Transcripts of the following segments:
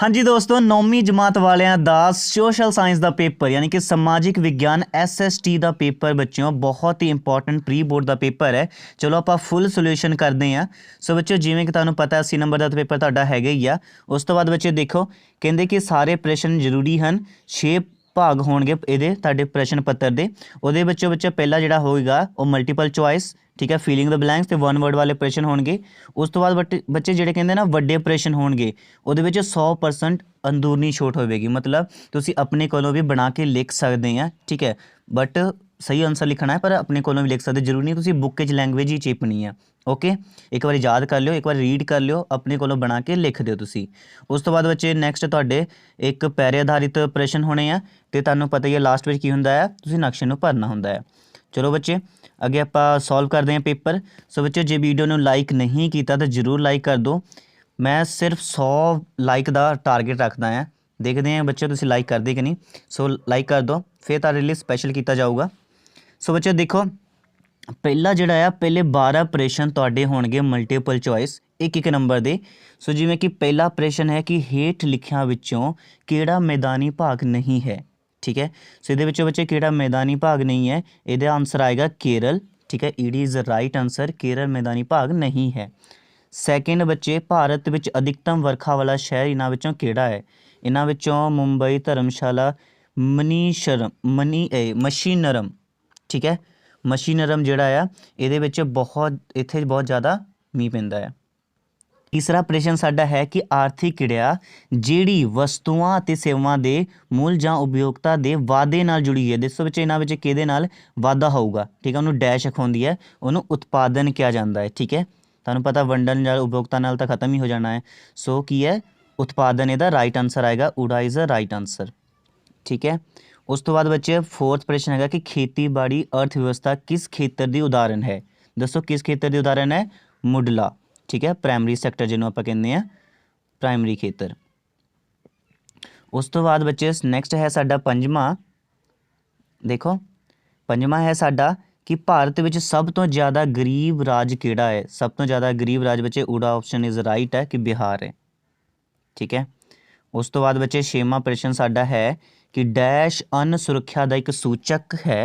हाँ जी दोस्तों, 9वीं जमात वालियां दा सोशल साइंस का पेपर यानी कि समाजिक विज्ञान SST का पेपर बच्चों बहुत ही इंपॉर्टेंट प्री बोर्ड का पेपर है। चलो आप फुल सोल्यूशन करते हैं। सो बच्चों जिवें कि तुहानूं पता 80 नंबर का पेपर तुहाडा हैगा ही आ। उस तो बाद बच्चे देखो कहते कि सारे प्रश्न जरूरी हैं। 6 भाग होणगे ਇਹਦੇ ਤੁਹਾਡੇ ਪ੍ਰਸ਼ਨ ਪੱਤਰ ਦੇ। ਉਹਦੇ ਵਿੱਚੋਂ ਬੱਚਾ ਪਹਿਲਾ ਜਿਹੜਾ ਹੋਏਗਾ ਉਹ ਮਲਟੀਪਲ ਚੁਆਇਸ, ठीक है, फिलिंग द ब्लैंक्स ਤੇ वन वर्ड वाले प्रश्न होणगे। उस तो बाद बच्चे ਜਿਹੜੇ ਕਹਿੰਦੇ ਨਾ ਵੱਡੇ ਪ੍ਰਸ਼ਨ ਹੋਣਗੇ ਉਹਦੇ ਵਿੱਚ 100% ਅੰਦਰੂਨੀ ਛੋਟ ਹੋਵੇਗੀ, मतलब ਤੁਸੀਂ ਆਪਣੇ ਕੋਲੋਂ ਵੀ ਬਣਾ ਕੇ ਲਿਖ ਸਕਦੇ ਆ, ठीक है, बट सही आंसर लिखना है पर अपने कोलों भी लिख सकते, जरूरी नहीं तुसी बुक च लैंग्वेज ही चेपनी है। ओके, एक बार याद कर लियो, एक बार रीड कर लियो, अपने कोलों बना के लिख दिओ तुसी। उस तो बाद बच्चे नैक्सट तुहाडे एक पैरे आधारित प्रश्न होने आ ते तुहानूं पता ही है लास्ट में की हुंदा है, तुसी नक्शे नूं भरना हुंदा है। चलो बच्चे अगे आपां सॉल्व करते हैं पेपर। सो बच्चे जे वीडियो नूं लाइक नहीं किया तो जरूर लाइक कर दो। मैं सिर्फ 100 लाइक का टारगेट रखता है, देखते हैं बच्चे तुसी लाइक करदे कि नहीं। सो लाइक कर दो, फिर तुहाडे लई स्पैशल किया जाऊगा। सो बच्चे देखो पहला जिहड़ा आ पहले 12 प्रश्न तुहाडे होणगे मल्टीपल चॉइस एक एक नंबर दे। सो जिवें कि पहला प्रश्न है कि हेठ लिखियां विचों किहड़ा मैदानी भाग नहीं है, ठीक है। सो इहदे विचों बच्चे किहड़ा मैदानी भाग नहीं है, इहदा आंसर आएगा केरल, ठीक है, it is right answer, Kerala मैदानी भाग नहीं है। सैकेंड बच्चे भारत विच अधिकतम वर्खा वाला शहर इन्हां विचों किहड़ा है, इन्हां विचों मुंबई, धर्मशाला, मशीनरम, ठीक है, मशीनरम जिहड़ा आ इहदे विच इत्थे बहुत ज़्यादा मींह पैंदा है। तीसरा प्रश्न साडा है कि आर्थिक क्रिया जिहड़ी वस्तुआं अते सेवावां दे मुल जां उपभोक्ता दे वादे नाल जुड़ी है, दसो बच्चे इन्हां विच किहदे नाल वादा होऊगा, ठीक है, उहनूं डैश अखाउंदी है, उहनूं उत्पादन किया जाता है, ठीक है। तुहानूं पता वंडन नाल उपभोक्ता नाल तां खत्म ही हो जाना है। सो की है उत्पादन, इहदा राइट आंसर आएगा, उड़ा इज़ द राइट आंसर, ठीक है। उस तो बाद बच्चे फोर्थ प्रश्न है कि खेतीबाड़ी अर्थव्यवस्था किस खेत्र की उदाहरण है, दसो किस खेत्र की उदाहरण है, मुडला, ठीक है, प्राइमरी सैक्टर जिन्हों आप कहते हैं प्राइमरी खेत्र। उस तो बाद बच्चे नैक्सट है साडा पंजवां, देखो पंजवां है साडा कि भारत में सब तो ज़्यादा गरीब राज किहड़ा है, सब तो ज़्यादा गरीब राज बच्चे उड़ा ऑप्शन इज़ राइट है कि बिहार है, ठीक है। उस तो बाद बच्चे छेवां प्रश्न साडा है कि डैश अन्न सुरक्षा का एक सूचक है,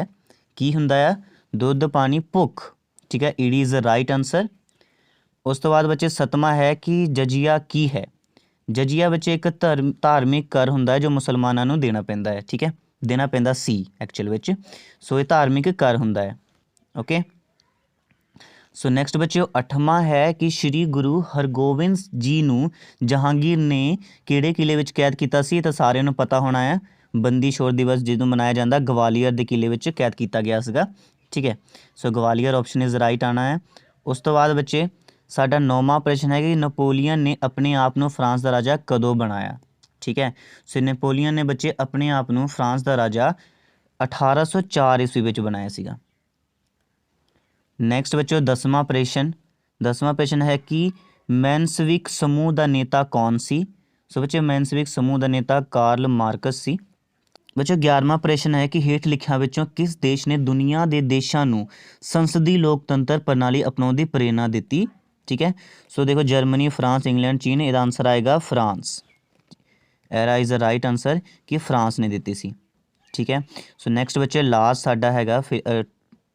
की हुंदा है, दुध पानी भुख, ठीक है, it is the right answer. उस तो बाद बच्चे सतवां है कि जजिया की है, जजिया बच्चे एक धार्मिक कर हुंदा है जो मुसलमानों नूं देना पैंदा है, ठीक है, देना पैंदा सी एक्चुअल विच। सो ये धार्मिक कर हुंदा है। ओके, सो नैक्सट बच्चे 8वां है कि श्री गुरु हरगोबिंद जी नूं जहांगीर ने किहड़े किले विच कैद कीता सी, तो सारिਆਂ ਨੂੰ पता होना है, बंदी छोड़ दिवस ਜਦੋਂ मनाया जाता ग्वालियर के किले विच कैद किया गया सीगा, ठीक है। सो ग्वालियर ऑप्शन इज़ राइट आना है। उस तो बाद बच्चे साडा 9वां प्रश्न है कि नपोलीयन ने अपने आप को फ्रांस का राजा कदों बनाया, ठीक है। सो नपोलीयन ने बच्चे अपने आप को फ्रांस का राजा 1804 ईस्वी विच बनाया सीगा। नैक्सट बच्चों 10वां प्रश्न है कि मैनसविक समूह का नेता कौन सी, सो बच्चे मैनसविक समूह का नेता कार्ल मार्कस सी। बच्चों 11वां प्रश्न है कि हेठ लिखियां विचों किस देश ने दुनिया के देशों नूं संसदीय लोकतंत्र प्रणाली अपनाउण दी प्रेरणा दी, ठीक है। सो देखो जर्मनी, फ्रांस, इंग्लैंड, चीन, इसका आंसर आएगा France, era is the right answer कि फ्रांस ने दी सी, ठीक है। सो नैक्सट बच्चे लास्ट साडा हैगा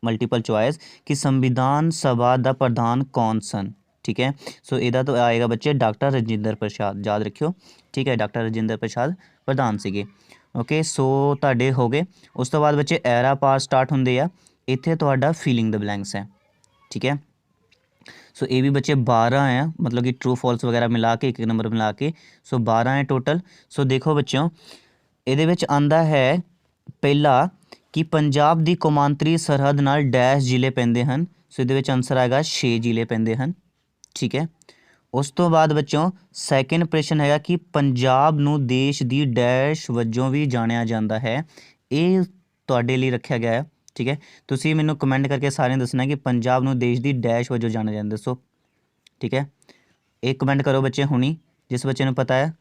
मल्टीपल चॉइस कि संविधान सभा का प्रधान कौन सन, ठीक है। सो इहदा तो आएगा बच्चे डॉक्टर राजेंद्र प्रसाद, याद रखियो, ठीक है, डॉक्टर राजेंद्र प्रसाद प्रधान सीगे। ओके, सो तुहाडे हो गए। उस तो बाद बच्चे एरा पार स्टार्ट होंदे आ, इत्थे तुहाडा फिलिंग द ब्लैंक्स है, ठीक है। सो ये भी बच्चे 12 हैं, मतलब कि ट्रू फॉल्स वगैरह मिला के एक नंबर मिला के, सो 12 हैं टोटल। सो देखो बच्चों इहदे विच आंदा है पहला कि पंजाब की कौमांतरी सरहद नाल डैश जिले पैंदे हन, सो इहदे विच आंसर आएगा 6 जिले पैंदे हन, ठीक है। उस तो बाद बच्चों सैकेंड प्रश्न है कि पंजाब नूं देश की डैश वजों भी जानिया जाता है, ये तुहाडे लई रखा गया है, ठीक है। तुसीं मैनूं कमेंट करके सारे दसना कि पंजाब नूं देश की डैश वजों जानिया जाता, दसो, ठीक है। एक कमेंट करो बच्चे हुणी, जिस बच्चे नूं पता है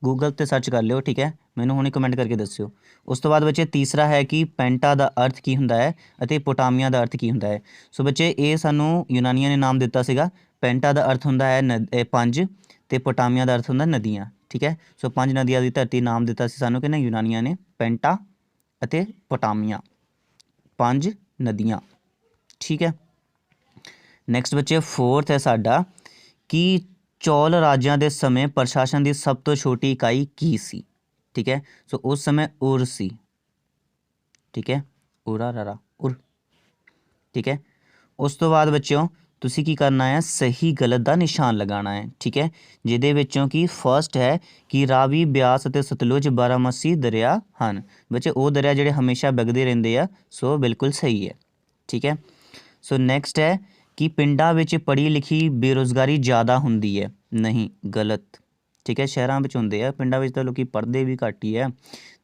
गूगल ते सर्च कर लियो, ठीक है, मैनूं हुणी कमेंट करके दस्सिओ। उस तो बाद बच्चे तीसरा है कि पेंटा का अर्थ की हुंदा है अते पोटामिया का अर्थ की हुंदा है। सो बच्चे ये सानूं यूनानिया ने नाम दिता सीगा, पेंटा का अर्थ हुंदा है पंज ते पोटामिया का अर्थ हुंदा नदियाँ, ठीक है। सो 5 नदियां की धरती नाम दिता सी सानू किहने यूनानियां ने, पेंटा अते पोटामिया, 5 नदियां। ठीक है। नैक्सट बच्चे फोर्थ है साडा कि चौल राजां दे समय प्रशासन की सब तो छोटी इकाई की सी। ठीक है। सो उस समय उर सी। ठीक है, उरा ररा उर। ठीक है। उस तो बाद बच्चों तुसी की करना है, सही गलत का निशान लगाना है। ठीक है, जिहदे विचों कि फर्स्ट है कि रावी ब्यास अते सतलुज बारामासी दरिया ਹਨ। बच्चे वो दरिया ਜਿਹੜੇ हमेशा ਵਗਦੇ ਰਹਿੰਦੇ ਆ, सो बिल्कुल सही है। ठीक है। सो नैक्सट है कि पिंडां विच पढ़ी लिखी बेरोज़गारी ज़्यादा ਹੁੰਦੀ है, नहीं, गलत। ठीक है, शहरां ਵਿੱਚ ਹੁੰਦੇ ਆ, ਪਿੰਡਾਂ ਵਿੱਚ ਤਾਂ ਲੋਕੀ ਪੜ੍ਹਦੇ ਵੀ ਘੱਟ ਹੀ ਹੈ।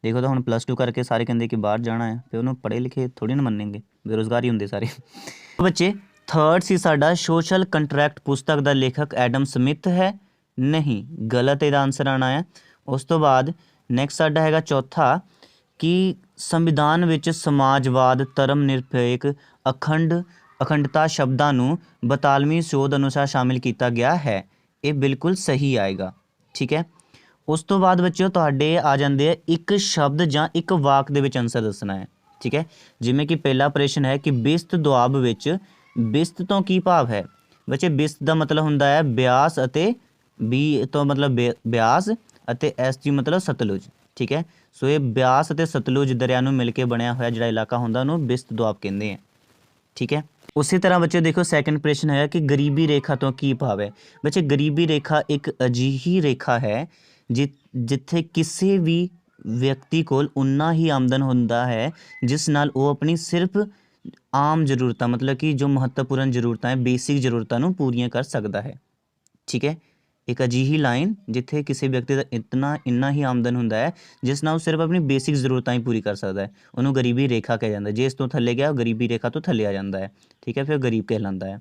ਦੇਖੋ ਤਾਂ ਹੁਣ +2 ਕਰਕੇ ਸਾਰੇ ਕਹਿੰਦੇ ਕਿ ਬਾਹਰ ਜਾਣਾ ਹੈ, ਫਿਰ ਉਹਨੂੰ ਪੜ੍ਹੇ ਲਿਖੇ ਥੋੜ੍ਹੀ ਨਾ ਮੰਨਣਗੇ, ਬੇਰੁਜ਼ਗਾਰ ਹੀ ਹੁੰਦੇ ਸਾਰੇ। ਬੱਚੇ थर्ड सी साडा सोशल कंट्रैक्ट पुस्तक का लेखक एडम स्मिथ है, नहीं, गलत ਇਹਦਾ आंसर आना है। उस तो बाद नैक्सट साडा हैगा चौथा कि संविधान विच समाजवाद धर्म निरपेख अखंडता शब्दां नूं 42ਵੀਂ ਸੋਧ अनुसार शामिल किया गया है, ये बिल्कुल सही आएगा। ठीक है। उस तो बाद बच्चों तुहाडे आ जाते हैं एक शब्द जां एक वाक दे विच आंसर दसना है। ठीक है, जिमें कि पहला प्रश्न है कि बिस्त दुआब विच बिस्त तो की भाव है। बच्चे बिस्त का मतलब हुंदा है ब्यास अते बी तो मतलब ब्यास अते एस जी मतलब सतलुज। ठीक है। सो ये ब्यास अते सतलुज दरिया नूं मिल के बनया होया जिहड़ा इलाका हुंदा उहनूं बिस्त दुआब कहंदे हैं। ठीक है। उसी तरह बच्चे देखो सैकेंड प्रश्न है कि गरीबी रेखा तो की भाव है। बच्चे गरीबी रेखा एक अजिही रेखा है जिथे किसी भी व्यक्ति कोल उन्ना ही आमदन हुंदा है जिस नाल वो अपनी सिर्फ आम जरूरतां मतलब कि जो महत्वपूर्ण जरूरतां है, बेसिक जरूरतां नूं पूरीआं कर सकदा है। ठीक है, एक अजिही लाइन जिथे किसी व्यक्ति का इन्ना ही आमदन हुंदा है जिस नाल सिर्फ अपनी बेसिक जरूरतां ही पूरी कर सकदा है, उन्होंने गरीबी रेखा कहा जाता है। जे इस तो थल्ले गया गरीबी रेखा तो थल्ले आ जाता है। ठीक है, फिर गरीब कहलाता है।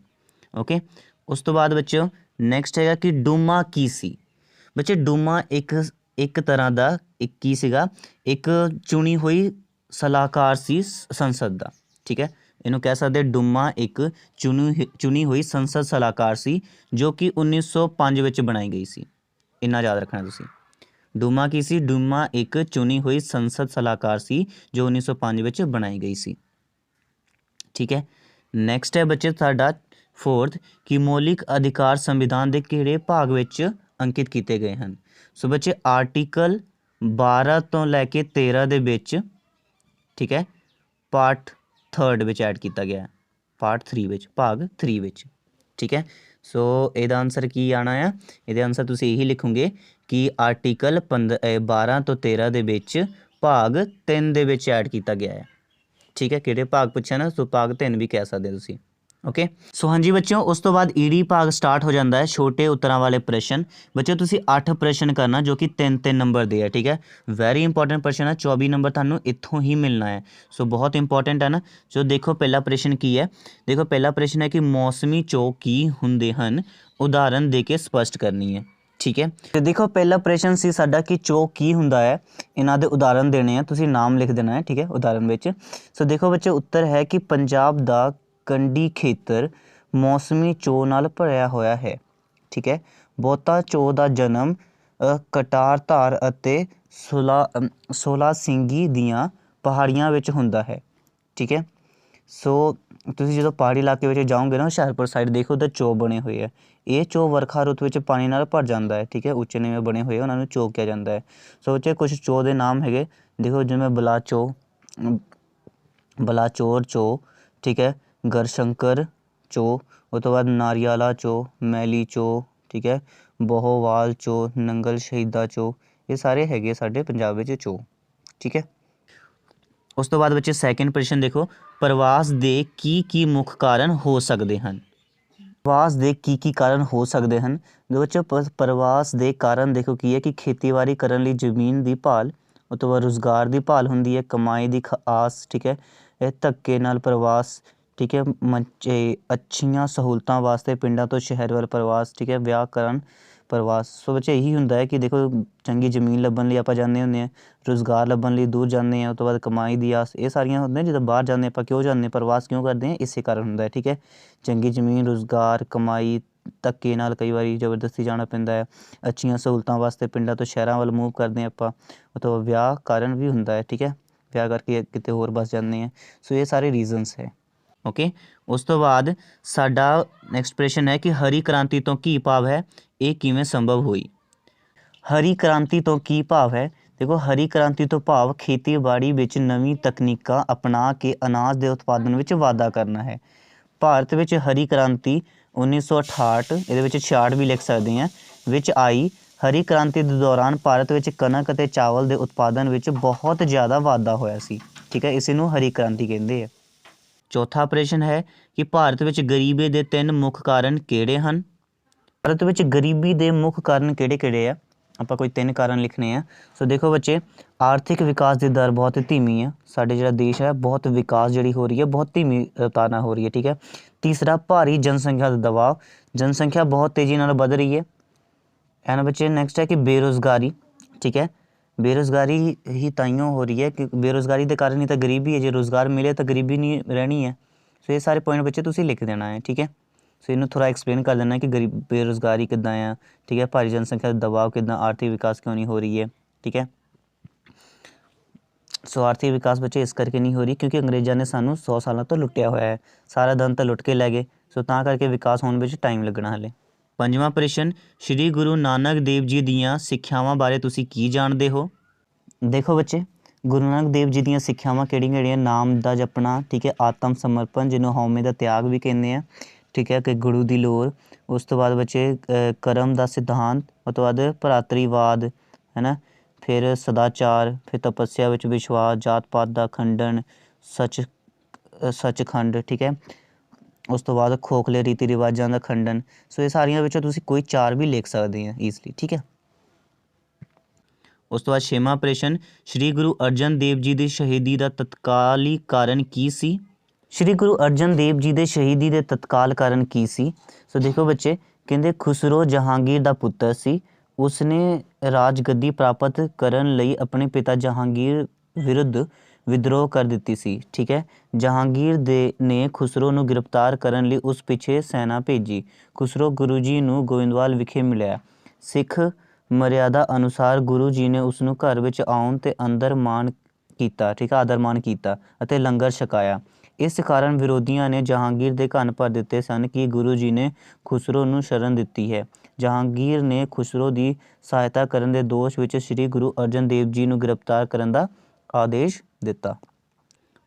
ओके। उस तो बाद बच्चों नैक्सट है कि डूमा की सी। बच्चे डूमा एक तरह का एक की सीगा, एक चुनी हुई सलाहकार सी संसद का। ठीक है, ਇਹਨੂੰ ਕਹਿ ਸਕਦੇ ਡੂਮਾ ਇੱਕ ਚੁਣੀ ਹੋਈ ਸੰਸਦ ਸਲਾਹਕਾਰ ਸੀ ਜੋ ਕਿ 1905 ਵਿੱਚ ਬਣਾਈ ਗਈ ਸੀ। ਇੰਨਾ ਯਾਦ ਰੱਖਣਾ ਤੁਸੀਂ। ਡੂਮਾ ਕੀ ਸੀ? ਡੂਮਾ ਇੱਕ ਚੁਣੀ ਹੋਈ ਸੰਸਦ ਸਲਾਹਕਾਰ ਸੀ ਜੋ 1905 ਵਿੱਚ ਬਣਾਈ ਗਈ ਸੀ। ਠੀਕ ਹੈ। ਨੈਕਸਟ ਹੈ ਬੱਚੇ ਸਾਡਾ फोर्थ कि मौलिक अधिकार संविधान के किहड़े भाग ਵਿੱਚ अंकित ਕੀਤੇ ਗਏ ਹਨ। सो बच्चे आर्टिकल 12 ਤੋਂ ਲੈ ਕੇ 13 ਦੇ ਵਿੱਚ, ठीक है, पार्ट 3 ਵਿੱਚ ऐड किया गया है, पार्ट 3 ਵਿੱਚ, भाग 3 ਵਿੱਚ। ठीक है। सो ਇਹਦਾ आंसर ਕੀ ਆਣਾ ਹੈ? ਇਹਦੇ आंसर ਤੁਸੀਂ ਇਹੀ ਲਿਖੋਗੇ कि आर्टिकल 12 ਤੋਂ 13 ਦੇ ਵਿੱਚ भाग 3 ਦੇ ਵਿੱਚ ऐड किया गया है। ठीक है, ਕਿਹੜੇ भाग ਪੁੱਛਿਆ ਨਾ, सो भाग 3 भी कह सकते ਤੁਸੀਂ। ओके। सो हाँ जी बच्चों, उस तो बाद ईडी भाग स्टार्ट हो जाता है, छोटे उत्तरां वाले प्रश्न। बच्चों तुसी 8 प्रश्न करना जो कि 3-3 नंबर दे है। ठीक है, वैरी इंपॉर्टेंट प्रश्न है, 24 नंबर थानू इत्थों ही मिलना है। सो बहुत इंपॉर्टेंट है ना। सो देखो पहला प्रश्न की है, देखो पहला प्रश्न है कि मौसमी चो की हुंदे हन, उदाहरण दे के स्पष्ट करनी है। ठीक है, तो देखो पहला प्रश्न सी साडा कि चो की हुंदा है, इन्हां दे उदाहरण देने हैं, तुसी नाम लिख देना है। ठीक है, उदाहरण विच। सो देखो बच्चे उत्तर है कि पंजाब दा कंडी खेतर मौसमी चो नाल भरिया होया है। ठीक है, बहुता चो का जन्म कटार धार अते सोला सिंगी दियाँ पहाड़ियां विच हुंदा है। ठीक है। सो तुसीं जो पहाड़ी इलाके में जाओगे ना, हुशियारपुर साइड देखो उधर चो बने हुए है, ये चो वर्खा रुत में पानी नाल भर जाता है। ठीक है, उच्चे नीवें बने हुए उन्होंने चो कहा जाता है। सो बच्चे कुछ चो के नाम है, देखो जिवें बलाचौर चो, ठीक है, गरशंकर चो, उस तो बाद नारियाला चो, मैली चो, ठीक है, बोहोवाल चो, नंगल शहीदा चो, ये सारे हैगे साडे पंजाब विच चो। ठीक है। उस तो बाद बच्चे सैकेंड प्रश्न देखो, प्रवास दे की मुख कारण हो सकते हैं। प्रवास दे की कारण हो सकते हैं। बच्चों प्रवास दे कारण देखो की है कि खेतीबाड़ी करने लई जमीन की भाल, उस तो बाद रोज़गार की भाल हुंदी है, कमाई की आस। ठीक है, यह धक्के नाल प्रवास। ठीक है, मंचे अच्छियां सहूलतां वास्ते पिंडां तो शहर वाल प्रवास। ठीक है, विआह करन प्रवास। सो बच्चे यही हुंदा है कि देखो चंगी जमीन लभन लई आपां जांदे हुंदे हैं, रोज़गार लभन लई दूर जांदे हैं, उस तो बाद कमाई दी आस, ये सारियां हुंदियां। जिद्दां बाहर जांदे आपां क्यों जांदे, प्रवास क्यों करदे हैं, इसे कारण हुंदा है। ठीक है, चंगी जमीन, रोज़गार, कमाई, ਧੱਕੇ ਨਾਲ ਕਈ ਵਾਰੀ ਜ਼ਬਰਦਸਤੀ ਜਾਣਾ ਪੈਂਦਾ ਹੈ। ਅੱਛੀਆਂ ਸਹੂਲਤਾਂ ਵਾਸਤੇ ਪਿੰਡਾਂ ਤੋਂ ਸ਼ਹਿਰਾਂ ਵੱਲ ਮੂਵ ਕਰਦੇ ਹਾਂ ਆਪਾਂ, ਉਹ ਵਿਆਹ ਕਾਰਨ ਵੀ ਹੁੰਦਾ ਹੈ। ਠੀਕ ਹੈ, ਵਿਆਹ ਕਰਕੇ ਕਿਤੇ ਹੋਰ ਬਸ ਜਾਂਦੇ ਹਾਂ। ਸੋ ਇਹ ਸਾਰੇ ਰੀਜ਼ਨਸ ਹੈ। ਓਕੇ, ਉਸ ਤੋਂ ਬਾਅਦ ਸਾਡਾ ਨੈਕਸਟ ਪ੍ਰਸ਼ਨ ਹੈ ਕਿ ਹਰੀ ਕ੍ਰਾਂਤੀ ਤੋਂ ਕੀ ਭਾਵ ਹੈ, ਇਹ ਕਿਵੇਂ ਸੰਭਵ ਹੋਈ। ਹਰੀ ਕ੍ਰਾਂਤੀ ਤੋਂ ਕੀ ਭਾਵ ਹੈ? ਦੇਖੋ, ਹਰੀ ਕ੍ਰਾਂਤੀ ਤੋਂ ਭਾਵ ਖੇਤੀਬਾੜੀ ਵਿੱਚ ਨਵੀਂ ਤਕਨੀਕਾਂ ਅਪਣਾ ਕੇ ਅਨਾਜ ਦੇ ਉਤਪਾਦਨ ਵਿੱਚ ਵਾਧਾ ਕਰਨਾ ਹੈ। ਭਾਰਤ ਵਿੱਚ ਹਰੀ ਕ੍ਰਾਂਤੀ 1968, ਇਹਦੇ ਵਿੱਚ 66 ਵੀ ਲਿਖ ਸਕਦੇ ਹਾਂ, ਵਿੱਚ ਆਈ। ਹਰੀ ਕ੍ਰਾਂਤੀ ਦੇ ਦੌਰਾਨ ਭਾਰਤ ਵਿੱਚ ਕਣਕ ਅਤੇ ਚਾਵਲ ਦੇ ਉਤਪਾਦਨ ਵਿੱਚ ਬਹੁਤ ਜ਼ਿਆਦਾ ਵਾਧਾ ਹੋਇਆ ਸੀ। ਠੀਕ ਹੈ, ਇਸ ਨੂੰ ਹਰੀ ਕ੍ਰਾਂਤੀ ਕਹਿੰਦੇ ਆ। ਚੌਥਾ ਪ੍ਰਸ਼ਨ ਹੈ ਕਿ ਭਾਰਤ ਵਿੱਚ ਗਰੀਬੀ ਦੇ 3 ਮੁੱਖ ਕਾਰਨ ਕਿਹੜੇ ਹਨ। ਭਾਰਤ ਵਿੱਚ ਗਰੀਬੀ ਦੇ ਮੁੱਖ ਕਾਰਨ ਕਿਹੜੇ ਆ? ਆਪਾਂ ਕੋਈ 3 ਕਾਰਨ ਲਿਖਣੇ ਆ। ਸੋ ਦੇਖੋ ਬੱਚੇ, ਆਰਥਿਕ ਵਿਕਾਸ ਦੀ ਦਰ ਬਹੁਤ ਧੀਮੀ ਆ। ਸਾਡੇ ਜਿਹੜਾ ਦੇਸ਼ ਹੈ ਬਹੁਤ ਵਿਕਾਸ ਜਿਹੜੀ ਹੋ ਰਹੀ ਹੈ ਬਹੁਤ ਧੀਮੀ ਰਫ਼ਤਾਰ ਨਾਲ ਹੋ ਰਹੀ ਹੈ। ਠੀਕ ਹੈ। ਤੀਸਰਾ, ਭਾਰੀ ਜਨਸੰਖਿਆ ਦਾ ਦਬਾਅ, ਜਨਸੰਖਿਆ ਬਹੁਤ ਤੇਜ਼ੀ ਨਾਲ ਵੱਧ ਰਹੀ ਹੈ। ਐਨ ਬੱਚੇ ਨੈਕਸਟ ਹੈ ਕਿ ਬੇਰੁਜ਼ਗਾਰੀ। ਠੀਕ ਹੈ, ਬੇਰੁਜ਼ਗਾਰੀ ਹੀ ਤਾਈਓਂ ਹੋ ਰਹੀ ਹੈ ਕਿ ਬੇਰੁਜ਼ਗਾਰੀ ਦੇ ਕਾਰਨ ਹੀ ਤਾਂ ਗਰੀਬੀ ਹੈ। ਜੇ ਰੁਜ਼ਗਾਰ ਮਿਲੇ ਤਾਂ ਗਰੀਬੀ ਨਹੀਂ ਰਹਿਣੀ ਹੈ। ਸੋ ਇਹ ਸਾਰੇ ਪੁਆਇੰਟ ਬੱਚੇ ਤੁਸੀਂ ਲਿਖ ਦੇਣਾ ਹੈ। ਠੀਕ ਹੈ, ਸੋ ਇਹਨੂੰ ਥੋੜ੍ਹਾ ਐਕਸਪਲੇਨ ਕਰ ਦੇਣਾ ਕਿ ਬੇਰੁਜ਼ਗਾਰੀ ਕਿੱਦਾਂ ਆ। ਠੀਕ ਹੈ, ਭਾਰੀ ਜਨਸੰਖਿਆ ਦਾ ਦਬਾਅ ਕਿੱਦਾਂ, ਆਰਥਿਕ ਵਿਕਾਸ ਕਿਉਂ ਨਹੀਂ ਹੋ ਰਹੀ ਹੈ। ਠੀਕ ਹੈ, ਸੋ ਆਰਥਿਕ ਵਿਕਾਸ ਬੱਚੇ ਇਸ ਕਰਕੇ ਨਹੀਂ ਹੋ ਰਹੀ ਕਿਉਂਕਿ ਅੰਗਰੇਜ਼ਾਂ ਨੇ ਸਾਨੂੰ 100 ਸਾਲਾਂ ਤੋਂ ਲੁੱਟਿਆ ਹੋਇਆ ਹੈ। ਸਾਰਾ ਧਨ ਤਾਂ ਲੁੱਟ ਕੇ ਲੈ ਗਏ। ਸੋ ਤਾਂ ਕਰਕੇ ਵਿਕਾਸ ਹੋਣ ਵਿੱਚ ਟਾਈਮ ਲੱਗਣਾ ਹਾਲੇ। ਪੰਜਵਾਂ ਪ੍ਰਸ਼ਨ, ਸ਼੍ਰੀ ਗੁਰੂ ਨਾਨਕ ਦੇਵ ਜੀ ਦੀਆਂ ਸਿੱਖਿਆਵਾਂ ਬਾਰੇ ਤੁਸੀਂ ਕੀ ਜਾਣਦੇ ਹੋ। ਦੇਖੋ ਬੱਚੇ, ਗੁਰੂ ਨਾਨਕ ਦੇਵ ਜੀ ਦੀਆਂ ਸਿੱਖਿਆਵਾਂ ਕਿਹੜੀਆਂ? ਨਾਮ ਦਾ ਜਪਣਾ। ਠੀਕ ਹੈ, ਆਤਮ ਸਮਰਪਣ ਜਿਹਨੂੰ ਹਉਮੈ ਦਾ ਤਿਆਗ ਵੀ ਕਹਿੰਦੇ ਆ। ਠੀਕ ਹੈ, ਕਿ ਗੁਰੂ ਦੀ ਲੋੜ। ਉਸ ਤੋਂ ਬਾਅਦ ਬੱਚੇ ਕਰਮ ਦਾ ਸਿਧਾਂਤ, ਉਸ ਤੋਂ ਬਾਅਦ ਭਰਾਤਰੀਵਾਦ ਹੈ ਨਾ, ਫਿਰ ਸਦਾਚਾਰ, ਫਿਰ ਤਪੱਸਿਆ ਵਿੱਚ ਵਿਸ਼ਵਾਸ, ਜਾਤ ਪਾਤ ਦਾ ਖੰਡਨ, ਸੱਚਖੰਡ। ਠੀਕ ਹੈ, ਉਸ ਤੋਂ ਬਾਅਦ ਖੋਖਲੇ ਰੀਤੀ ਰਿਵਾਜਾਂ ਦਾ ਖੰਡਨ। ਸੋ ਇਹ ਸਾਰੀਆਂ ਵਿੱਚੋਂ ਤੁਸੀਂ ਕੋਈ 4 ਵੀ ਲਿਖ ਸਕਦੇ ਆ ਈਜ਼ਲੀ। ਠੀਕ ਹੈ, ਉਸ ਤੋਂ ਬਾਅਦ ਛੇਵਾਂ ਪ੍ਰਸ਼ਨ, ਸ਼੍ਰੀ ਗੁਰੂ ਅਰਜਨ ਦੇਵ ਜੀ ਦੀ ਸ਼ਹੀਦੀ ਦਾ ਤਤਕਾਲੀ ਕਾਰਨ ਕੀ ਸੀ। ਸ਼੍ਰੀ ਗੁਰੂ ਅਰਜਨ ਦੇਵ ਜੀ ਦੇ ਸ਼ਹੀਦੀ ਦੇ ਤਤਕਾਲ ਕਾਰਨ ਕੀ ਸੀ। ਸੋ ਦੇਖੋ ਬੱਚੇ, ਕਹਿੰਦੇ ਖੁਸਰੋ ਜਹਾਂਗੀਰ ਦਾ ਪੁੱਤਰ ਸੀ। ਉਸਨੇ ਰਾਜਗੱਦੀ ਪ੍ਰਾਪਤ ਕਰਨ ਲਈ ਆਪਣੇ ਪਿਤਾ ਜਹਾਂਗੀਰ ਵਿਰੁੱਧ ਵਿਦਰੋਹ ਕਰ ਦਿੱਤੀ ਸੀ। ਠੀਕ ਹੈ, ਜਹਾਂਗੀਰ ਨੇ ਖੁਸਰੋ ਨੂੰ ਗ੍ਰਿਫਤਾਰ ਕਰਨ ਲਈ ਉਸ ਪਿੱਛੇ ਸੈਨਾ ਭੇਜੀ। ਖੁਸਰੋ ਗੁਰੂ ਜੀ ਨੂੰ ਗੋਇੰਦਵਾਲ ਵਿਖੇ ਮਿਲਿਆ। ਸਿੱਖ ਮਰਿਆਦਾ ਅਨੁਸਾਰ ਗੁਰੂ ਜੀ ਨੇ ਉਸ ਨੂੰ ਘਰ ਵਿੱਚ ਆਉਣ 'ਤੇ ਅੰਦਰ ਮਾਣ ਕੀਤਾ। ਠੀਕ ਹੈ, ਆਦਰ ਮਾਣ ਕੀਤਾ ਅਤੇ ਲੰਗਰ ਛਕਾਇਆ। ਇਸ ਕਾਰਨ ਵਿਰੋਧੀਆਂ ਨੇ ਜਹਾਂਗੀਰ ਦੇ ਕੰਨ ਭਰ ਦਿੱਤੇ ਸਨ ਕਿ ਗੁਰੂ ਜੀ ਨੇ ਖੁਸਰੋ ਨੂੰ ਸ਼ਰਨ ਦਿੱਤੀ ਹੈ। ਜਹਾਂਗੀਰ ਨੇ ਖੁਸਰੋ ਦੀ ਸਹਾਇਤਾ ਕਰਨ ਦੇ ਦੋਸ਼ ਵਿੱਚ ਸ਼੍ਰੀ ਗੁਰੂ ਅਰਜਨ ਦੇਵ ਜੀ ਨੂੰ ਗ੍ਰਿਫਤਾਰ ਕਰਨ ਦਾ ਆਦੇਸ਼ ਦਿੱਤਾ।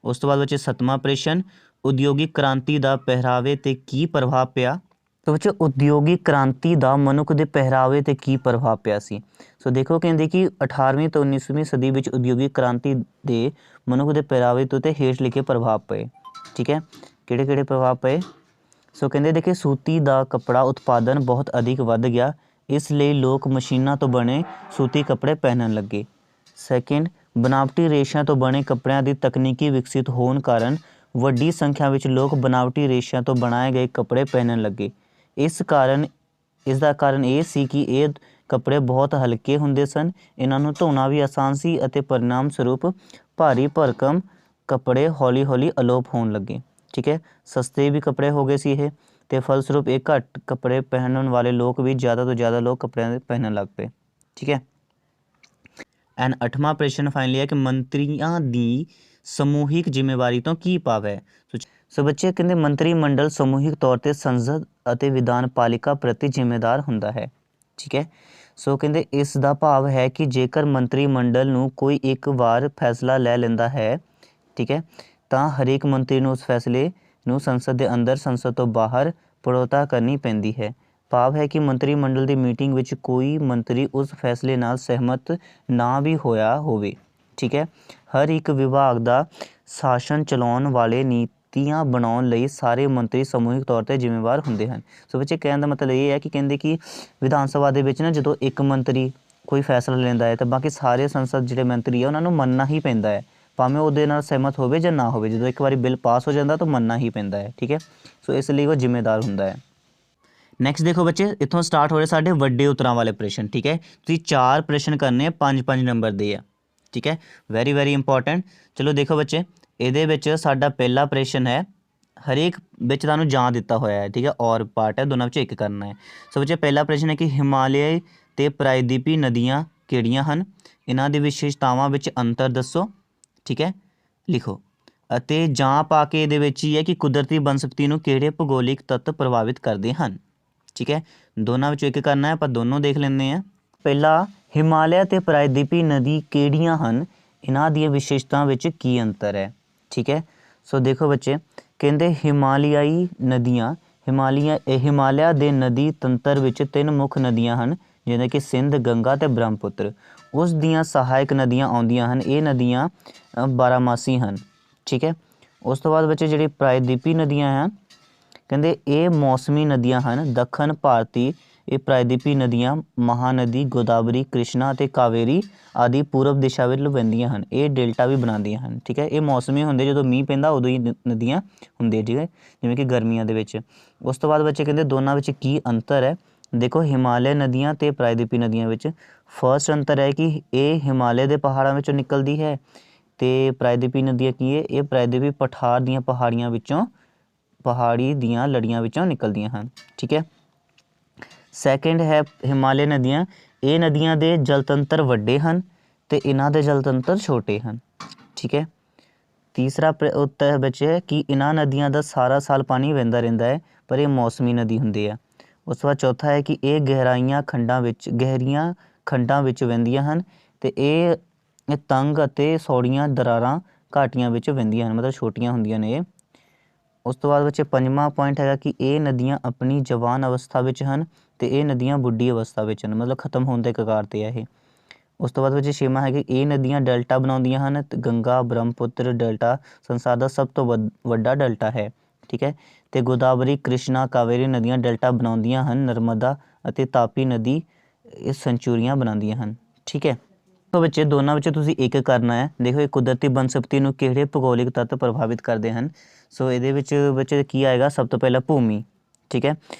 ਉਸ ਤੋਂ ਬਾਅਦ ਵਿੱਚ 7ਵਾਂ ਪ੍ਰਸ਼ਨ, ਉਦਯੋਗਿਕ ਕ੍ਰਾਂਤੀ ਦਾ ਪਹਿਰਾਵੇ 'ਤੇ ਕੀ ਪ੍ਰਭਾਵ ਪਿਆ। ਸੋ ਬੱਚੇ, ਉਦਯੋਗਿਕ ਕ੍ਰਾਂਤੀ ਦਾ ਮਨੁੱਖ ਦੇ ਪਹਿਰਾਵੇ 'ਤੇ ਕੀ ਪ੍ਰਭਾਵ ਪਿਆ ਸੀ। ਸੋ ਦੇਖੋ, ਕਹਿੰਦੇ ਕਿ 18ਵੀਂ ਤੋਂ 19ਵੀਂ ਸਦੀ ਵਿੱਚ ਉਦਯੋਗਿਕ ਕ੍ਰਾਂਤੀ ਦੇ ਮਨੁੱਖ ਦੇ ਪਹਿਰਾਵੇ ਤੋਂ ਹੇਠ ਲਿਖੇ ਪ੍ਰਭਾਵ ਪਏ। ਠੀਕ ਹੈ, ਕਿਹੜੇ ਪ੍ਰਭਾਵ ਪਏ। ਸੋ ਕਹਿੰਦੇ ਦੇਖੇ, ਸੂਤੀ ਦਾ ਕੱਪੜਾ ਉਤਪਾਦਨ ਬਹੁਤ ਅਧਿਕ ਵੱਧ ਗਿਆ। ਇਸ ਲਈ ਲੋਕ ਮਸ਼ੀਨਾਂ ਤੋਂ ਬਣੇ ਸੂਤੀ ਕੱਪੜੇ ਪਹਿਨਣ ਲੱਗੇ। ਸੈਕਿੰਡ, ਬਨਾਵਟੀ ਰੇਸ਼ਿਆਂ ਤੋਂ ਬਣੇ ਕੱਪੜਿਆਂ ਦੀ ਤਕਨੀਕੀ ਵਿਕਸਿਤ ਹੋਣ ਕਾਰਨ ਵੱਡੀ ਸੰਖਿਆ ਵਿੱਚ ਲੋਕ ਬਨਾਵਟੀ ਰੇਸ਼ਿਆਂ ਤੋਂ ਬਣਾਏ ਗਏ ਕੱਪੜੇ ਪਹਿਨਣ ਲੱਗੇ। ਇਸ ਦਾ ਕਾਰਨ ਇਹ ਸੀ ਕਿ ਇਹ ਕੱਪੜੇ ਬਹੁਤ ਹਲਕੇ ਹੁੰਦੇ ਸਨ, ਇਹਨਾਂ ਨੂੰ ਧੋਣਾ ਵੀ ਆਸਾਨ ਸੀ ਅਤੇ ਪਰਿਣਾਮ ਸਰੂਪ ਭਾਰੀ ਭਰਕਮ ਕੱਪੜੇ ਹੌਲੀ ਹੌਲੀ ਅਲੋਪ ਹੋਣ ਲੱਗੇ। ਠੀਕ ਹੈ, ਸਸਤੇ ਵੀ ਕੱਪੜੇ ਹੋ ਗਏ ਸੀ ਇਹ, ਅਤੇ ਫਲਸਰੂਪ ਇਹ ਘੱਟ ਕੱਪੜੇ ਪਹਿਨਣ ਵਾਲੇ ਲੋਕ ਵੀ ਜ਼ਿਆਦਾ ਤੋਂ ਜ਼ਿਆਦਾ ਲੋਕ ਕੱਪੜਿਆਂ ਦੇ ਪਹਿਨਣ ਲੱਗ ਪਏ। ਠੀਕ ਹੈ, ਐਂਡ 8ਵਾਂ ਪ੍ਰਸ਼ਨ ਫਾਈਨਲੀ ਹੈ ਕਿ ਮੰਤਰੀਆਂ ਦੀ ਸਮੂਹਿਕ ਜ਼ਿੰਮੇਵਾਰੀ ਤੋਂ ਕੀ ਭਾਵ ਹੈ। ਸੋ ਬੱਚੇ, ਕਹਿੰਦੇ ਮੰਤਰੀ ਮੰਡਲ ਸਮੂਹਿਕ ਤੌਰ 'ਤੇ ਸੰਸਦ ਅਤੇ ਵਿਧਾਨ ਪਾਲਿਕਾ ਪ੍ਰਤੀ ਜ਼ਿੰਮੇਦਾਰ ਹੁੰਦਾ ਹੈ। ਠੀਕ ਹੈ, ਸੋ ਕਹਿੰਦੇ ਇਸ ਦਾ ਭਾਵ ਹੈ ਕਿ ਜੇਕਰ ਮੰਤਰੀ ਮੰਡਲ ਨੂੰ ਕੋਈ ਇੱਕ ਵਾਰ ਫੈਸਲਾ ਲੈ ਲੈਂਦਾ ਹੈ, ਠੀਕ ਹੈ, ਤਾਂ ਹਰੇਕ ਮੰਤਰੀ ਨੂੰ ਉਸ ਫੈਸਲੇ ਨੂੰ ਸੰਸਦ ਦੇ ਅੰਦਰ, ਸੰਸਦ ਤੋਂ ਬਾਹਰ ਪ੍ਰੋੜਤਾ ਕਰਨੀ ਪੈਂਦੀ ਹੈ। ਭਾਵ ਹੈ ਕਿ ਮੰਤਰੀ ਮੰਡਲ ਦੀ ਮੀਟਿੰਗ ਵਿੱਚ ਕੋਈ ਮੰਤਰੀ ਉਸ ਫੈਸਲੇ ਨਾਲ ਸਹਿਮਤ ਨਾ ਵੀ ਹੋਇਆ ਹੋਵੇ। ਠੀਕ ਹੈ, ਹਰ ਇੱਕ ਵਿਭਾਗ ਦਾ ਸ਼ਾਸਨ ਚਲਾਉਣ ਵਾਲੇ ਨੀਤੀਆਂ ਬਣਾਉਣ ਲਈ ਸਾਰੇ ਮੰਤਰੀ ਸਮੂਹਿਕ ਤੌਰ 'ਤੇ ਜ਼ਿੰਮੇਵਾਰ ਹੁੰਦੇ ਹਨ। ਸੋ ਬੱਚੇ, ਕਹਿਣ ਦਾ ਮਤਲਬ ਇਹ ਹੈ ਕਿ ਕਹਿੰਦੇ ਕਿ ਵਿਧਾਨ ਸਭਾ ਦੇ ਵਿੱਚ ਨਾ ਜਦੋਂ ਇੱਕ ਮੰਤਰੀ ਕੋਈ ਫੈਸਲਾ ਲੈਂਦਾ ਹੈ ਤਾਂ ਬਾਕੀ ਸਾਰੇ ਸੰਸਦ ਜਿਹੜੇ ਮੰਤਰੀ ਆ ਉਹਨਾਂ ਨੂੰ ਮੰਨਣਾ ਹੀ ਪੈਂਦਾ ਹੈ, ਭਾਵੇਂ ਉਹਦੇ ਨਾਲ ਸਹਿਮਤ ਹੋਵੇ ਜਾਂ ਨਾ ਹੋਵੇ। ਜਦੋਂ ਇੱਕ ਵਾਰੀ ਬਿੱਲ ਪਾਸ ਹੋ ਜਾਂਦਾ ਤਾਂ ਮੰਨਣਾ ਹੀ ਪੈਂਦਾ ਹੈ। ਠੀਕ ਹੈ, ਸੋ ਇਸ ਲਈ ਉਹ ਜ਼ਿੰਮੇਦਾਰ ਹੁੰਦਾ ਹੈ। ਨੈਕਸਟ ਦੇਖੋ ਬੱਚੇ, ਇੱਥੋਂ ਸਟਾਰਟ ਹੋ ਰਹੇ ਸਾਡੇ ਵੱਡੇ ਉਤਰਾਂ ਵਾਲੇ ਪ੍ਰਸ਼ਨ। ਠੀਕ ਹੈ, ਤੁਸੀਂ 4 ਪ੍ਰਸ਼ਨ ਕਰਨੇ ਆ, 5-5 ਨੰਬਰ ਦੇ ਆ। ਠੀਕ ਹੈ, ਵੈਰੀ ਇੰਪੋਰਟੈਂਟ। ਚਲੋ ਦੇਖੋ ਬੱਚੇ, ਇਹਦੇ ਵਿੱਚ ਸਾਡਾ ਪਹਿਲਾ ਪ੍ਰਸ਼ਨ ਹੈ हरेक ਵਿੱਚ ਤੁਹਾਨੂੰ ਜਾਂ ਦਿੱਤਾ ਹੋਇਆ ਹੈ, ਠੀਕ ਹੈ, ਔਰ ਪਾर्ट है, दोनों ਵਿੱਚੋਂ ਇੱਕ ਕਰਨਾ है। ਸੋ ਬੱਚੇ ਪਹਿਲਾ ਪ੍ਰਸ਼ਨ ਹੈ ਕਿ ਹਿਮਾਲਿਆਈ ਤੇ ਪ੍ਰਾਇਦੀਪੀ ਨਦੀਆਂ ਕਿਹੜੀਆਂ ਹਨ, ਇਹਨਾਂ ਦੀ ਵਿਸ਼ੇਸ਼ਤਾਵਾਂ ਵਿੱਚ ਅੰਤਰ ਦੱਸੋ, ਠੀਕ ਹੈ, ਲਿਖੋ। ਅਤੇ ਜਾਂ ਪਾ ਕੇ ਇਹਦੇ ਵਿੱਚ ਹੀ ਹੈ ਕਿ ਕੁਦਰਤੀ ਬਨਸਪਤੀ ਨੂੰ ਕਿਹੜੇ ਭੂਗੋਲਿਕ ਤੱਤ ਪ੍ਰਭਾਵਿਤ ਕਰਦੇ ਹਨ, ਠੀਕ ਹੈ। ਦੋਨਾਂ ਵਿੱਚੋਂ ਇੱਕ ਕਰਨਾ ਹੈ, ਆਪਾਂ ਦੋਨੋਂ ਦੇਖ ਲੈਂਦੇ ਹਾਂ। ਪਹਿਲਾ, ਹਿਮਾਲਿਆ ਤੇ ਪ੍ਰਾਇਦੀਪੀ ਨਦੀ ਕਿਹੜੀਆਂ ਹਨ, ਇਹਨਾਂ ਦੀਆਂ ਵਿਸ਼ੇਸ਼ਤਾਵਾਂ ਵਿੱਚ ਕੀ ਅੰਤਰ ਹੈ, ਠੀਕ ਹੈ। ਸੋ ਦੇਖੋ ਬੱਚੇ, ਕਹਿੰਦੇ ਹਿਮਾਲਿਆਈ ਨਦੀਆਂ, ਹਿਮਾਲਿਆ ਦੇ ਨਦੀ ਤੰਤਰ ਵਿੱਚ 3 ਮੁੱਖ ਨਦੀਆਂ ਹਨ, ਜਿਵੇਂ ਕਿ ਸਿੰਧ, ਗੰਗਾ ਅਤੇ ਬ੍ਰਹਮਪੁੱਤਰ। ਉਸ ਦੀਆਂ ਸਹਾਇਕ ਨਦੀਆਂ ਆਉਂਦੀਆਂ ਹਨ, ਇਹ ਨਦੀਆਂ ਬਾਰਾਮਾਸੀ ਹਨ, ਠੀਕ ਹੈ। ਉਸ ਤੋਂ ਬਾਅਦ ਬੱਚੇ ਜਿਹੜੀ ਪ੍ਰਾਇਦੀਪੀ ਨਦੀਆਂ ਹਨ, ਕਹਿੰਦੇ ਇਹ ਮੌਸਮੀ ਨਦੀਆਂ ਹਨ। ਦੱਖਣ ਭਾਰਤੀ ਇਹ ਪ੍ਰਾਇਦੀਪੀ ਨਦੀਆਂ ਮਹਾਨਦੀ, ਗੋਦਾਵਰੀ, ਕ੍ਰਿਸ਼ਨਾ ਅਤੇ ਕਾਵੇਰੀ ਆਦਿ ਪੂਰਬ ਦਿਸ਼ਾ ਵਿੱਚ ਵਹਿੰਦੀਆਂ ਹਨ। ਇਹ ਡੈਲਟਾ ਵੀ ਬਣਾਉਂਦੀਆਂ ਹਨ, ਠੀਕ ਹੈ। ਇਹ ਮੌਸਮੀ ਹੁੰਦੇ, ਜਦੋਂ ਮੀਂਹ ਪੈਂਦਾ ਉਦੋਂ ਹੀ ਨਦੀਆਂ ਹੁੰਦੀਆਂ, ਠੀਕ ਹੈ, ਜਿਵੇਂ ਕਿ ਗਰਮੀਆਂ ਦੇ ਵਿੱਚ। ਉਸ ਤੋਂ ਬਾਅਦ ਬੱਚੇ ਕਹਿੰਦੇ ਦੋਨਾਂ ਵਿੱਚ ਕੀ ਅੰਤਰ ਹੈ। ਦੇਖੋ ਹਿਮਾਲਿਆ ਨਦੀਆਂ ਅਤੇ ਪ੍ਰਾਇਦੀਪੀ ਨਦੀਆਂ ਵਿੱਚ ਫਸਟ ਅੰਤਰ ਹੈ ਕਿ ਇਹ ਹਿਮਾਲਿਆ ਦੇ ਪਹਾੜਾਂ ਵਿੱਚੋਂ ਨਿਕਲਦੀ ਹੈ, ਅਤੇ ਪ੍ਰਾਇਦੀਪੀ ਨਦੀਆਂ ਕੀ ਹੈ, ਇਹ ਪ੍ਰਾਇਦੀਪੀ ਪਠਾਰ ਦੀਆਂ ਪਹਾੜੀਆਂ ਵਿੱਚੋਂ, ਪਹਾੜੀ ਦੀਆਂ ਲੜੀਆਂ ਵਿੱਚੋਂ ਨਿਕਲਦੀਆਂ ਹਨ, ਠੀਕ ਹੈ। ਸੈਕਿੰਡ ਹੈ ਹਿਮਾਲਿਆ ਨਦੀਆਂ, ਇਹ ਨਦੀਆਂ ਦੇ ਜਲਤੰਤਰ ਵੱਡੇ ਹਨ ਅਤੇ ਇਹਨਾਂ ਦੇ ਜਲਤੰਤਰ ਛੋਟੇ ਹਨ, ਠੀਕ ਹੈ। ਤੀਸਰਾ ਉੱਤਰ ਬੱਚੇ ਕਿ ਇਹਨਾਂ ਨਦੀਆਂ ਦਾ ਸਾਰਾ ਸਾਲ ਪਾਣੀ ਵਹਿੰਦਾ ਰਹਿੰਦਾ ਹੈ, ਪਰ ਇਹ ਮੌਸਮੀ ਨਦੀ ਹੁੰਦੀ ਹੈ। ਉਸ ਤੋਂ ਬਾਅਦ ਚੌਥਾ ਹੈ ਕਿ ਇਹ ਗਹਿਰੀਆਂ ਖੰਡਾਂ ਵਿੱਚ ਵਹਿੰਦੀਆਂ ਹਨ ਅਤੇ ਇਹ ਤੰਗ ਅਤੇ ਸੌੜੀਆਂ ਦਰਾਰਾਂ ਘਾਟੀਆਂ ਵਿੱਚ ਵਹਿੰਦੀਆਂ ਹਨ, ਮਤਲਬ ਛੋਟੀਆਂ ਹੁੰਦੀਆਂ ਨੇ ਇਹ। ਉਸ ਤੋਂ ਬਾਅਦ ਬੱਚੇ ਪੰਜਵਾਂ ਪੁਆਇੰਟ ਹੈਗਾ ਕਿ ਇਹ ਨਦੀਆਂ ਆਪਣੀ ਜਵਾਨ ਅਵਸਥਾ ਵਿੱਚ ਹਨ ਅਤੇ ਇਹ ਨਦੀਆਂ ਬੁੱਢੀ ਅਵਸਥਾ ਵਿੱਚ ਹਨ, ਮਤਲਬ ਖਤਮ ਹੋਣ ਦੇ ਕਗਾਰ 'ਤੇ ਹੈ ਇਹ। ਉਸ ਤੋਂ ਬਾਅਦ ਬੱਚੇ ਛੇਵਾਂ ਹੈ ਕਿ ਇਹ ਨਦੀਆਂ ਡੈਲਟਾ ਬਣਾਉਂਦੀਆਂ ਹਨ ਅਤੇ ਗੰਗਾ, ਬ੍ਰਹਮਪੁੱਤਰ ਡੈਲਟਾ ਸੰਸਾਰ ਦਾ ਸਭ ਤੋਂ ਵੱਡਾ ਡੈਲਟਾ ਹੈ, ਠੀਕ ਹੈ। ਅਤੇ ਗੋਦਾਵਰੀ, ਕ੍ਰਿਸ਼ਨਾ, ਕਾਵੇਰੀ ਨਦੀਆਂ ਡੈਲਟਾ ਬਣਾਉਂਦੀਆਂ ਹਨ। ਨਰਮਦਾ ਅਤੇ ਤਾਪੀ ਨਦੀ ਇਹ ਸੈਂਚੁਰੀਆਂ ਬਣਾਉਂਦੀਆਂ ਹਨ, ਠੀਕ ਹੈ। ਸੋ ਬੱਚੇ ਦੋਨਾਂ ਵਿੱਚ ਤੁਸੀਂ ਇੱਕ ਕਰਨਾ ਹੈ। ਦੇਖੋ ਇਹ ਕੁਦਰਤੀ ਬਨਸਪਤੀ ਨੂੰ ਕਿਹੜੇ ਭੂਗੋਲਿਕ ਤੱਤ ਪ੍ਰਭਾਵਿਤ ਕਰਦੇ ਹਨ। ਸੋ ਇਹਦੇ ਵਿੱਚ ਬੱਚੇ ਕੀ ਆਏਗਾ, ਸਭ ਤੋਂ ਪਹਿਲਾਂ ਭੂਮੀ, ਠੀਕ ਹੈ।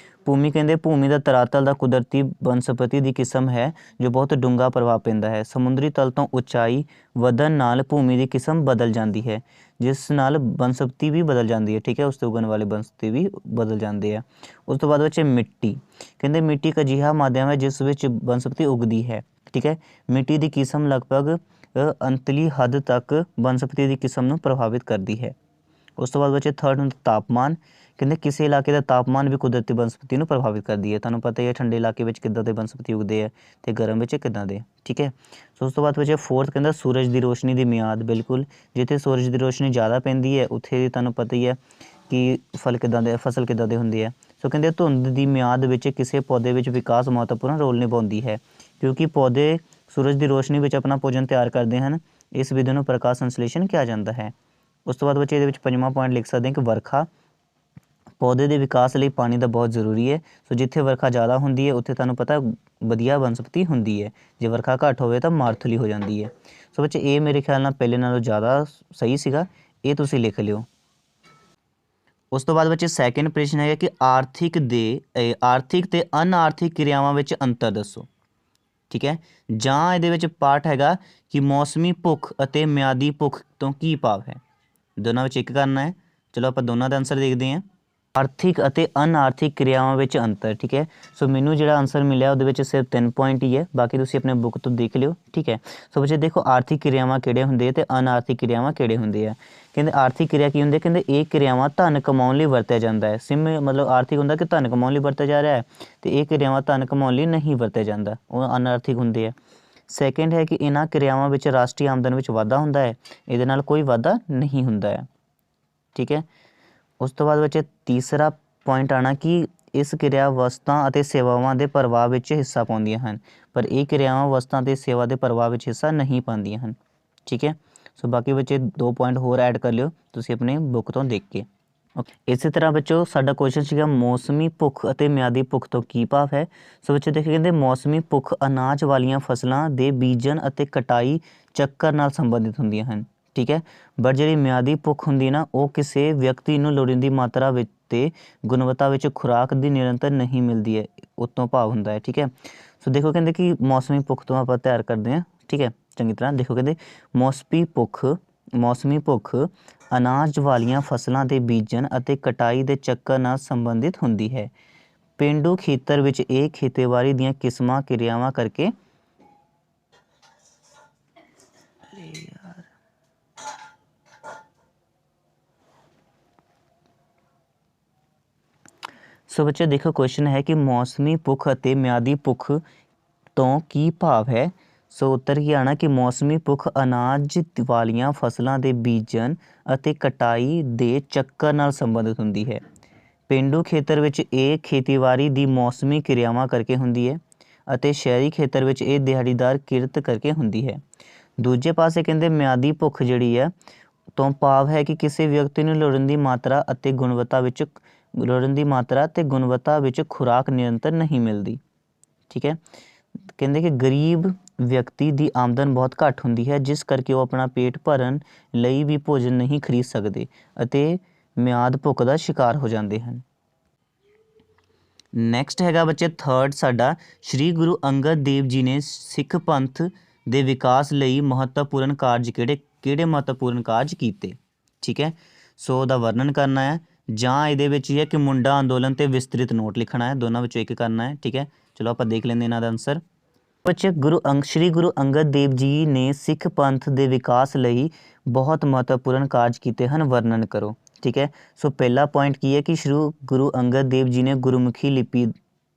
ਭੂਮੀ ਕਹਿੰਦੇ ਭੂਮੀ ਦਾ ਤਰਾਤਲ ਦਾ ਕੁਦਰਤੀ ਬਨਸਪਤੀ ਦੀ ਕਿਸਮ ਹੈ ਜੋ ਬਹੁਤ ਡੂੰਘਾ ਪ੍ਰਭਾਵ ਪੈਂਦਾ ਹੈ। ਸਮੁੰਦਰੀ ਤਲ ਤੋਂ ਉਚਾਈ ਵਧਣ ਨਾਲ ਭੂਮੀ ਦੀ ਕਿਸਮ ਬਦਲ ਜਾਂਦੀ ਹੈ, ਜਿਸ ਨਾਲ ਬਨਸਪਤੀ ਵੀ ਬਦਲ ਜਾਂਦੀ ਹੈ, ਠੀਕ ਹੈ। ਉਸ ਤੋਂ ਉਗਣ ਵਾਲੇ ਬਨਸਪਤੀ ਵੀ ਬਦਲ ਜਾਂਦੇ ਆ। ਉਸ ਤੋਂ ਬਾਅਦ ਬੱਚੇ ਮਿੱਟੀ, ਕਹਿੰਦੇ ਮਿੱਟੀ ਇੱਕ ਅਜਿਹਾ ਮਾਧਿਅਮ ਹੈ ਜਿਸ ਵਿੱਚ ਬਨਸਪਤੀ ਉਗਦੀ ਹੈ, ਠੀਕ ਹੈ। ਮਿੱਟੀ ਦੀ ਕਿਸਮ ਲਗਭਗ ਅੰਤਲੀ ਹੱਦ ਤੱਕ ਬਨਸਪਤੀ ਦੀ ਕਿਸਮ ਨੂੰ ਪ੍ਰਭਾਵਿਤ ਕਰਦੀ ਹੈ। ਉਸ ਤੋਂ ਬਾਅਦ ਬੱਚੇ ਥਰਡ ਹੁੰਦਾ ਤਾਪਮਾਨ, ਕਹਿੰਦੇ ਕਿਸੇ ਇਲਾਕੇ ਦਾ ਤਾਪਮਾਨ ਵੀ ਕੁਦਰਤੀ ਬਨਸਪਤੀ ਨੂੰ ਪ੍ਰਭਾਵਿਤ ਕਰਦੀ ਹੈ। ਤੁਹਾਨੂੰ ਪਤਾ ਹੀ ਹੈ ਠੰਡੇ ਇਲਾਕੇ ਵਿੱਚ ਕਿੱਦਾਂ ਦੇ ਬਨਸਪਤੀ ਉਗਦੇ ਹੈ ਅਤੇ ਗਰਮ ਵਿੱਚ ਕਿੱਦਾਂ ਦੇ, ਠੀਕ ਹੈ। ਸੋ ਉਸ ਤੋਂ ਬਾਅਦ ਬੱਚੇ ਫੋਰਥ ਕਹਿੰਦਾ ਸੂਰਜ ਦੀ ਰੋਸ਼ਨੀ ਦੀ ਮਿਆਦ, ਬਿਲਕੁਲ ਜਿੱਥੇ ਸੂਰਜ ਦੀ ਰੋਸ਼ਨੀ ਜ਼ਿਆਦਾ ਪੈਂਦੀ ਹੈ ਉੱਥੇ ਤੁਹਾਨੂੰ ਪਤਾ ਹੀ ਹੈ ਕਿ ਫਸਲ ਕਿੱਦਾਂ ਦੇ ਹੁੰਦੇ ਆ। ਸੋ ਕਹਿੰਦੇ ਧੁੰਦ ਦੀ ਮਿਆਦ ਵਿੱਚ ਕਿਸੇ ਪੌਦੇ ਵਿੱਚ ਵਿਕਾਸ ਮਹੱਤਵਪੂਰਨ ਰੋਲ ਨਿਭਾਉਂਦੀ ਹੈ, ਕਿਉਂਕਿ ਪੌਦੇ ਸੂਰਜ ਦੀ ਰੋਸ਼ਨੀ ਵਿੱਚ ਆਪਣਾ ਭੋਜਨ ਤਿਆਰ ਕਰਦੇ ਹਨ। ਇਸ ਵਿਧੀ ਨੂੰ ਪ੍ਰਕਾਸ਼ ਸੰਸਲੇਸ਼ਨ ਕਿਹਾ ਜਾਂਦਾ ਹੈ। ਉਸ ਤੋਂ ਬਾਅਦ ਬੱਚੇ ਇਹਦੇ ਵਿੱਚ ਪੰਜਵਾਂ ਪੁਆਇੰਟ ਲਿਖ ਸਕਦੇ ਹਾਂ ਕਿ ਵਰਖਾ, ਪੌਦੇ ਦੇ ਵਿਕਾਸ ਲਈ ਪਾਣੀ ਦਾ ਬਹੁਤ ਜ਼ਰੂਰੀ ਹੈ। ਸੋ ਜਿੱਥੇ ਵਰਖਾ ਜ਼ਿਆਦਾ ਹੁੰਦੀ ਹੈ ਉੱਥੇ ਤੁਹਾਨੂੰ ਪਤਾ ਵਧੀਆ ਬਨਸਪਤੀ ਹੁੰਦੀ ਹੈ, ਜੇ ਵਰਖਾ ਘੱਟ ਹੋਵੇ ਤਾਂ ਮਾਰੂਥਲੀ ਹੋ ਜਾਂਦੀ ਹੈ। ਸੋ ਬੱਚੇ ਇਹ ਮੇਰੇ ਖਿਆਲ ਨਾਲ ਪਹਿਲੇ ਨਾਲੋਂ ਜ਼ਿਆਦਾ ਸਹੀ ਸੀਗਾ, ਇਹ ਤੁਸੀਂ ਲਿਖ ਲਿਓ। ਉਸ ਤੋਂ ਬਾਅਦ ਬੱਚੇ ਸੈਕਿੰਡ ਪ੍ਰਸ਼ਨ ਹੈਗਾ ਕਿ ਆਰਥਿਕ ਤੇ ਅਨਆਰਥਿਕ ਕਿਰਿਆਵਾਂ ਵਿੱਚ ਅੰਤਰ ਦੱਸੋ, ਠੀਕ ਹੈ। ਜਾਂ ਇਹਦੇ ਵਿੱਚ ਪਾਠ ਹੈਗਾ ਕਿ ਮੌਸਮੀ ਭੁੱਖ ਅਤੇ ਮਿਆਦੀ ਭੁੱਖ ਤੋਂ ਕੀ ਭਾਵ ਹੈ। ਦੋਨਾਂ ਵਿੱਚ ਇੱਕ ਕਰਨਾ ਹੈ। ਚਲੋ ਆਪਾਂ ਦੋਨਾਂ ਦਾ ਆਨਸਰ ਦੇਖਦੇ ਹਾਂ। ਆਰਥਿਕ ਅਤੇ ਅਨਆਰਥਿਕ ਕਿਰਿਆਵਾਂ ਵਿੱਚ ਅੰਤਰ, ਠੀਕ ਹੈ। ਸੋ ਮੈਨੂੰ ਜਿਹੜਾ ਆਨਸਰ ਮਿਲਿਆ ਉਹਦੇ ਵਿੱਚ ਸਿਰਫ 3 ਪੁਆਇੰਟ ਹੀ ਹੈ, ਬਾਕੀ ਤੁਸੀਂ ਆਪਣੇ ਬੁੱਕ ਤੋਂ ਦੇਖ ਲਿਓ, ਠੀਕ ਹੈ। ਸੋ ਬੱਚੇ ਦੇਖੋ ਆਰਥਿਕ ਕਿਰਿਆਵਾਂ ਕਿਹੜੇ ਹੁੰਦੇ ਆ ਅਤੇ ਅਨਆਰਥਿਕ ਕਿਰਿਆਵਾਂ ਕਿਹੜੇ ਹੁੰਦੇ ਆ। ਕਹਿੰਦੇ ਆਰਥਿਕ ਕਿਰਿਆ ਕੀ ਹੁੰਦੀ, ਕਹਿੰਦੇ ਇਹ ਕਿਰਿਆਵਾਂ ਧਨ ਕਮਾਉਣ ਲਈ ਵਰਤਿਆ ਜਾਂਦਾ ਹੈ। ਮਤਲਬ ਆਰਥਿਕ ਹੁੰਦਾ ਕਿ ਧਨ ਕਮਾਉਣ ਲਈ ਵਰਤਿਆ ਜਾ ਰਿਹਾ ਹੈ, ਅਤੇ ਇਹ ਕਿਰਿਆਵਾਂ ਧਨ ਕਮਾਉਣ ਲਈ ਨਹੀਂ ਵਰਤਿਆ ਜਾਂਦਾ, ਉਹ ਅਨਆਰਥਿਕ ਹੁੰਦੇ ਆ। ਸੈਕਿੰਡ ਹੈ ਕਿ ਇਹਨਾਂ ਕਿਰਿਆਵਾਂ ਵਿੱਚ ਰਾਸ਼ਟਰੀ ਆਮਦਨ ਵਿੱਚ ਵਾਧਾ ਹੁੰਦਾ ਹੈ, ਇਹਦੇ ਨਾਲ ਕੋਈ ਵਾਧਾ ਨਹੀਂ ਹੁੰਦਾ ਹੈ, ਠੀਕ ਹੈ। ਉਸ ਤੋਂ ਬਾਅਦ ਬੱਚੇ ਤੀਸਰਾ ਪੁਆਇੰਟ ਆਉਣਾ ਕਿ ਇਸ ਕਿਰਿਆ ਵਸਤਾਂ ਅਤੇ ਸੇਵਾਵਾਂ ਦੇ ਪ੍ਰਭਾਵ ਵਿੱਚ ਹਿੱਸਾ ਪਾਉਂਦੀਆਂ ਹਨ, ਪਰ ਇਹ ਕਿਰਿਆਵਾਂ ਵਸਤਾਂ ਅਤੇ ਸੇਵਾ ਦੇ ਪ੍ਰਭਾਵ ਵਿੱਚ ਹਿੱਸਾ ਨਹੀਂ ਪਾਉਂਦੀਆਂ ਹਨ, ਠੀਕ ਹੈ। ਸੋ ਬਾਕੀ ਬੱਚੇ 2 ਪੁਆਇੰਟ ਹੋਰ ਐਡ ਕਰ ਲਿਓ ਤੁਸੀਂ ਆਪਣੇ ਬੁੱਕ ਤੋਂ ਦੇਖ ਕੇ। ਇਸੇ ਤਰ੍ਹਾਂ ਬੱਚੋ ਸਾਡਾ ਕੁਐਸਚਨ ਸੀਗਾ ਮੌਸਮੀ ਭੁੱਖ ਅਤੇ ਮਿਆਦੀ ਭੁੱਖ ਤੋਂ ਕੀ ਭਾਵ ਹੈ। ਸੋ ਬੱਚੇ ਦੇਖੋ ਕਹਿੰਦੇ ਮੌਸਮੀ ਭੁੱਖ ਅਨਾਜ ਵਾਲੀਆਂ ਫਸਲਾਂ ਦੇ ਬੀਜਣ ਅਤੇ ਕਟਾਈ ਚੱਕਰ ਨਾਲ ਸੰਬੰਧਿਤ ਹੁੰਦੀਆਂ ਹਨ, ਠੀਕ ਹੈ। ਬਟ ਜਿਹੜੀ ਮਿਆਦੀ ਭੁੱਖ ਹੁੰਦੀ ਨਾ ਉਹ ਕਿਸੇ ਵਿਅਕਤੀ ਨੂੰ ਲੋੜੀਂਦੀ ਮਾਤਰਾ ਵਿੱਚ ਅਤੇ ਗੁਣਵੱਤਾ ਵਿੱਚ ਖੁਰਾਕ ਦੀ ਨਿਰੰਤਰ ਨਹੀਂ ਮਿਲਦੀ ਹੈ, ਉਤੋਂ ਭਾਵ ਹੁੰਦਾ ਹੈ, ਠੀਕ ਹੈ। ਸੋ ਦੇਖੋ ਕਹਿੰਦੇ ਕਿ ਮੌਸਮੀ ਭੁੱਖ ਤੋਂ ਆਪਾਂ ਤਿਆਰ ਕਰਦੇ ਹਾਂ, ਠੀਕ ਹੈ, ਚੰਗੀ ਤਰ੍ਹਾਂ ਦੇਖੋ ਕਹਿੰਦੇ ਮੌਸਮੀ ਭੁੱਖ ਅਨਾਜ ਵਾਲੀਆਂ ਫਸਲਾਂ ਦੇ ਬੀਜਣ ਅਤੇ ਕਟਾਈ ਦੇ ਚੱਕਰ ਨਾਲ ਸੰਬੰਧਿਤ ਹੁੰਦੀ ਹੈ। ਪੇਂਡੂ ਖੇਤਰ ਵਿੱਚ ਇਹ ਖੇਤੀਬਾੜੀ ਦੀਆਂ ਕਿਸਮਾਂ ਕਿਰਿਆਵਾਂ ਕਰਕੇ ਸੋ ਬੱਚੇ ਦੇਖੋ ਕੁਐਸਚਨ ਹੈ ਕਿ ਮੌਸਮੀ ਭੁੱਖ ਅਤੇ ਮਿਆਦੀ ਭੁੱਖ ਤੋਂ ਕੀ ਭਾਵ ਹੈ। ਸੋ ਉੱਤਰ ਕੀ ਆਣਾ ਕਿ ਮੌਸਮੀ ਭੁੱਖ ਅਨਾਜ ਵਾਲੀਆਂ ਫਸਲਾਂ ਦੇ ਬੀਜਣ ਅਤੇ ਕਟਾਈ ਦੇ ਚੱਕਰ ਨਾਲ ਸੰਬੰਧਿਤ ਹੁੰਦੀ ਹੈ। ਪੇਂਡੂ ਖੇਤਰ ਵਿੱਚ ਇਹ ਖੇਤੀਬਾੜੀ ਦੀ ਮੌਸਮੀ ਕਿਰਿਆਵਾਂ ਕਰਕੇ ਹੁੰਦੀ ਹੈ ਅਤੇ ਸ਼ਹਿਰੀ ਖੇਤਰ ਵਿੱਚ ਇਹ ਦਿਹਾੜੀਦਾਰ ਕਿਰਤ ਕਰਕੇ ਹੁੰਦੀ ਹੈ। ਦੂਜੇ ਪਾਸੇ ਕਹਿੰਦੇ ਮਿਆਦੀ ਭੁੱਖ ਜਿਹੜੀ ਹੈ ਤੋਂ ਭਾਵ ਹੈ ਕਿ ਕਿਸੇ ਵਿਅਕਤੀ ਨੂੰ ਲੋੜੀਂਦੀ ਮਾਤਰਾ ਅਤੇ ਗੁਣਵੱਤਾ ਵਿੱਚ ਖੁਰਾਕ ਨਿਰੰਤਰ ਨਹੀਂ ਮਿਲਦੀ। ਠੀਕ ਹੈ, ਕਹਿੰਦੇ ਕਿ ਗਰੀਬ ਵਿਅਕਤੀ ਦੀ ਆਮਦਨ ਬਹੁਤ ਘੱਟ ਹੁੰਦੀ ਹੈ, ਜਿਸ ਕਰਕੇ ਉਹ ਆਪਣਾ ਪੇਟ ਭਰਨ ਲਈ ਵੀ ਭੋਜਨ ਨਹੀਂ ਖਰੀਦ ਸਕਦੇ ਅਤੇ ਮਿਆਦ ਭੁੱਖ ਦਾ ਸ਼ਿਕਾਰ ਹੋ ਜਾਂਦੇ ਹਨ। ਨੈਕਸਟ ਹੈਗਾ ਬੱਚੇ ਥਰਡ ਸਾਡਾ, ਸ਼੍ਰੀ ਗੁਰੂ ਅੰਗਦ ਦੇਵ ਜੀ ਨੇ ਸਿੱਖ ਪੰਥ ਦੇ ਵਿਕਾਸ ਲਈ ਮਹੱਤਵਪੂਰਨ ਕਾਰਜ ਕਿਹੜੇ ਮਹੱਤਵਪੂਰਨ ਕਾਰਜ ਕੀਤੇ। ਠੀਕ ਹੈ, ਸੋ ਉਹਦਾ ਵਰਣਨ ਕਰਨਾ ਹੈ ਜਾਂ ਇਹਦੇ ਵਿੱਚ ਇਹ ਹੈ ਕਿ ਮੁੰਡਾ ਅੰਦੋਲਨ ਤੇ ਵਿਸਤ੍ਰਿਤ ਨੋਟ ਲਿਖਣਾ ਹੈ, ਦੋਨਾਂ ਵਿੱਚੋਂ ਇੱਕ ਕਰਨਾ ਹੈ। ਠੀਕ ਹੈ, ਚਲੋ ਆਪਾਂ ਦੇਖ ਲੈਂਦੇ ਇਹਨਾਂ ਦਾ ਆਨਸਰ। ਬੱਚੇ ਸ਼੍ਰੀ ਗੁਰੂ ਅੰਗਦ ਦੇਵ ਜੀ ਨੇ ਸਿੱਖ ਪੰਥ ਦੇ ਵਿਕਾਸ ਲਈ ਬਹੁਤ ਮਹੱਤਵਪੂਰਨ ਕਾਰਜ ਕੀਤੇ ਹਨ, ਵਰਣਨ ਕਰੋ। ਠੀਕ ਹੈ, ਸੋ ਪਹਿਲਾ ਪੁਆਇੰਟ ਕੀ ਹੈ ਕਿ ਸ਼੍ਰੀ ਗੁਰੂ ਅੰਗਦ ਦੇਵ ਜੀ ਨੇ ਗੁਰਮੁਖੀ ਲਿਪੀ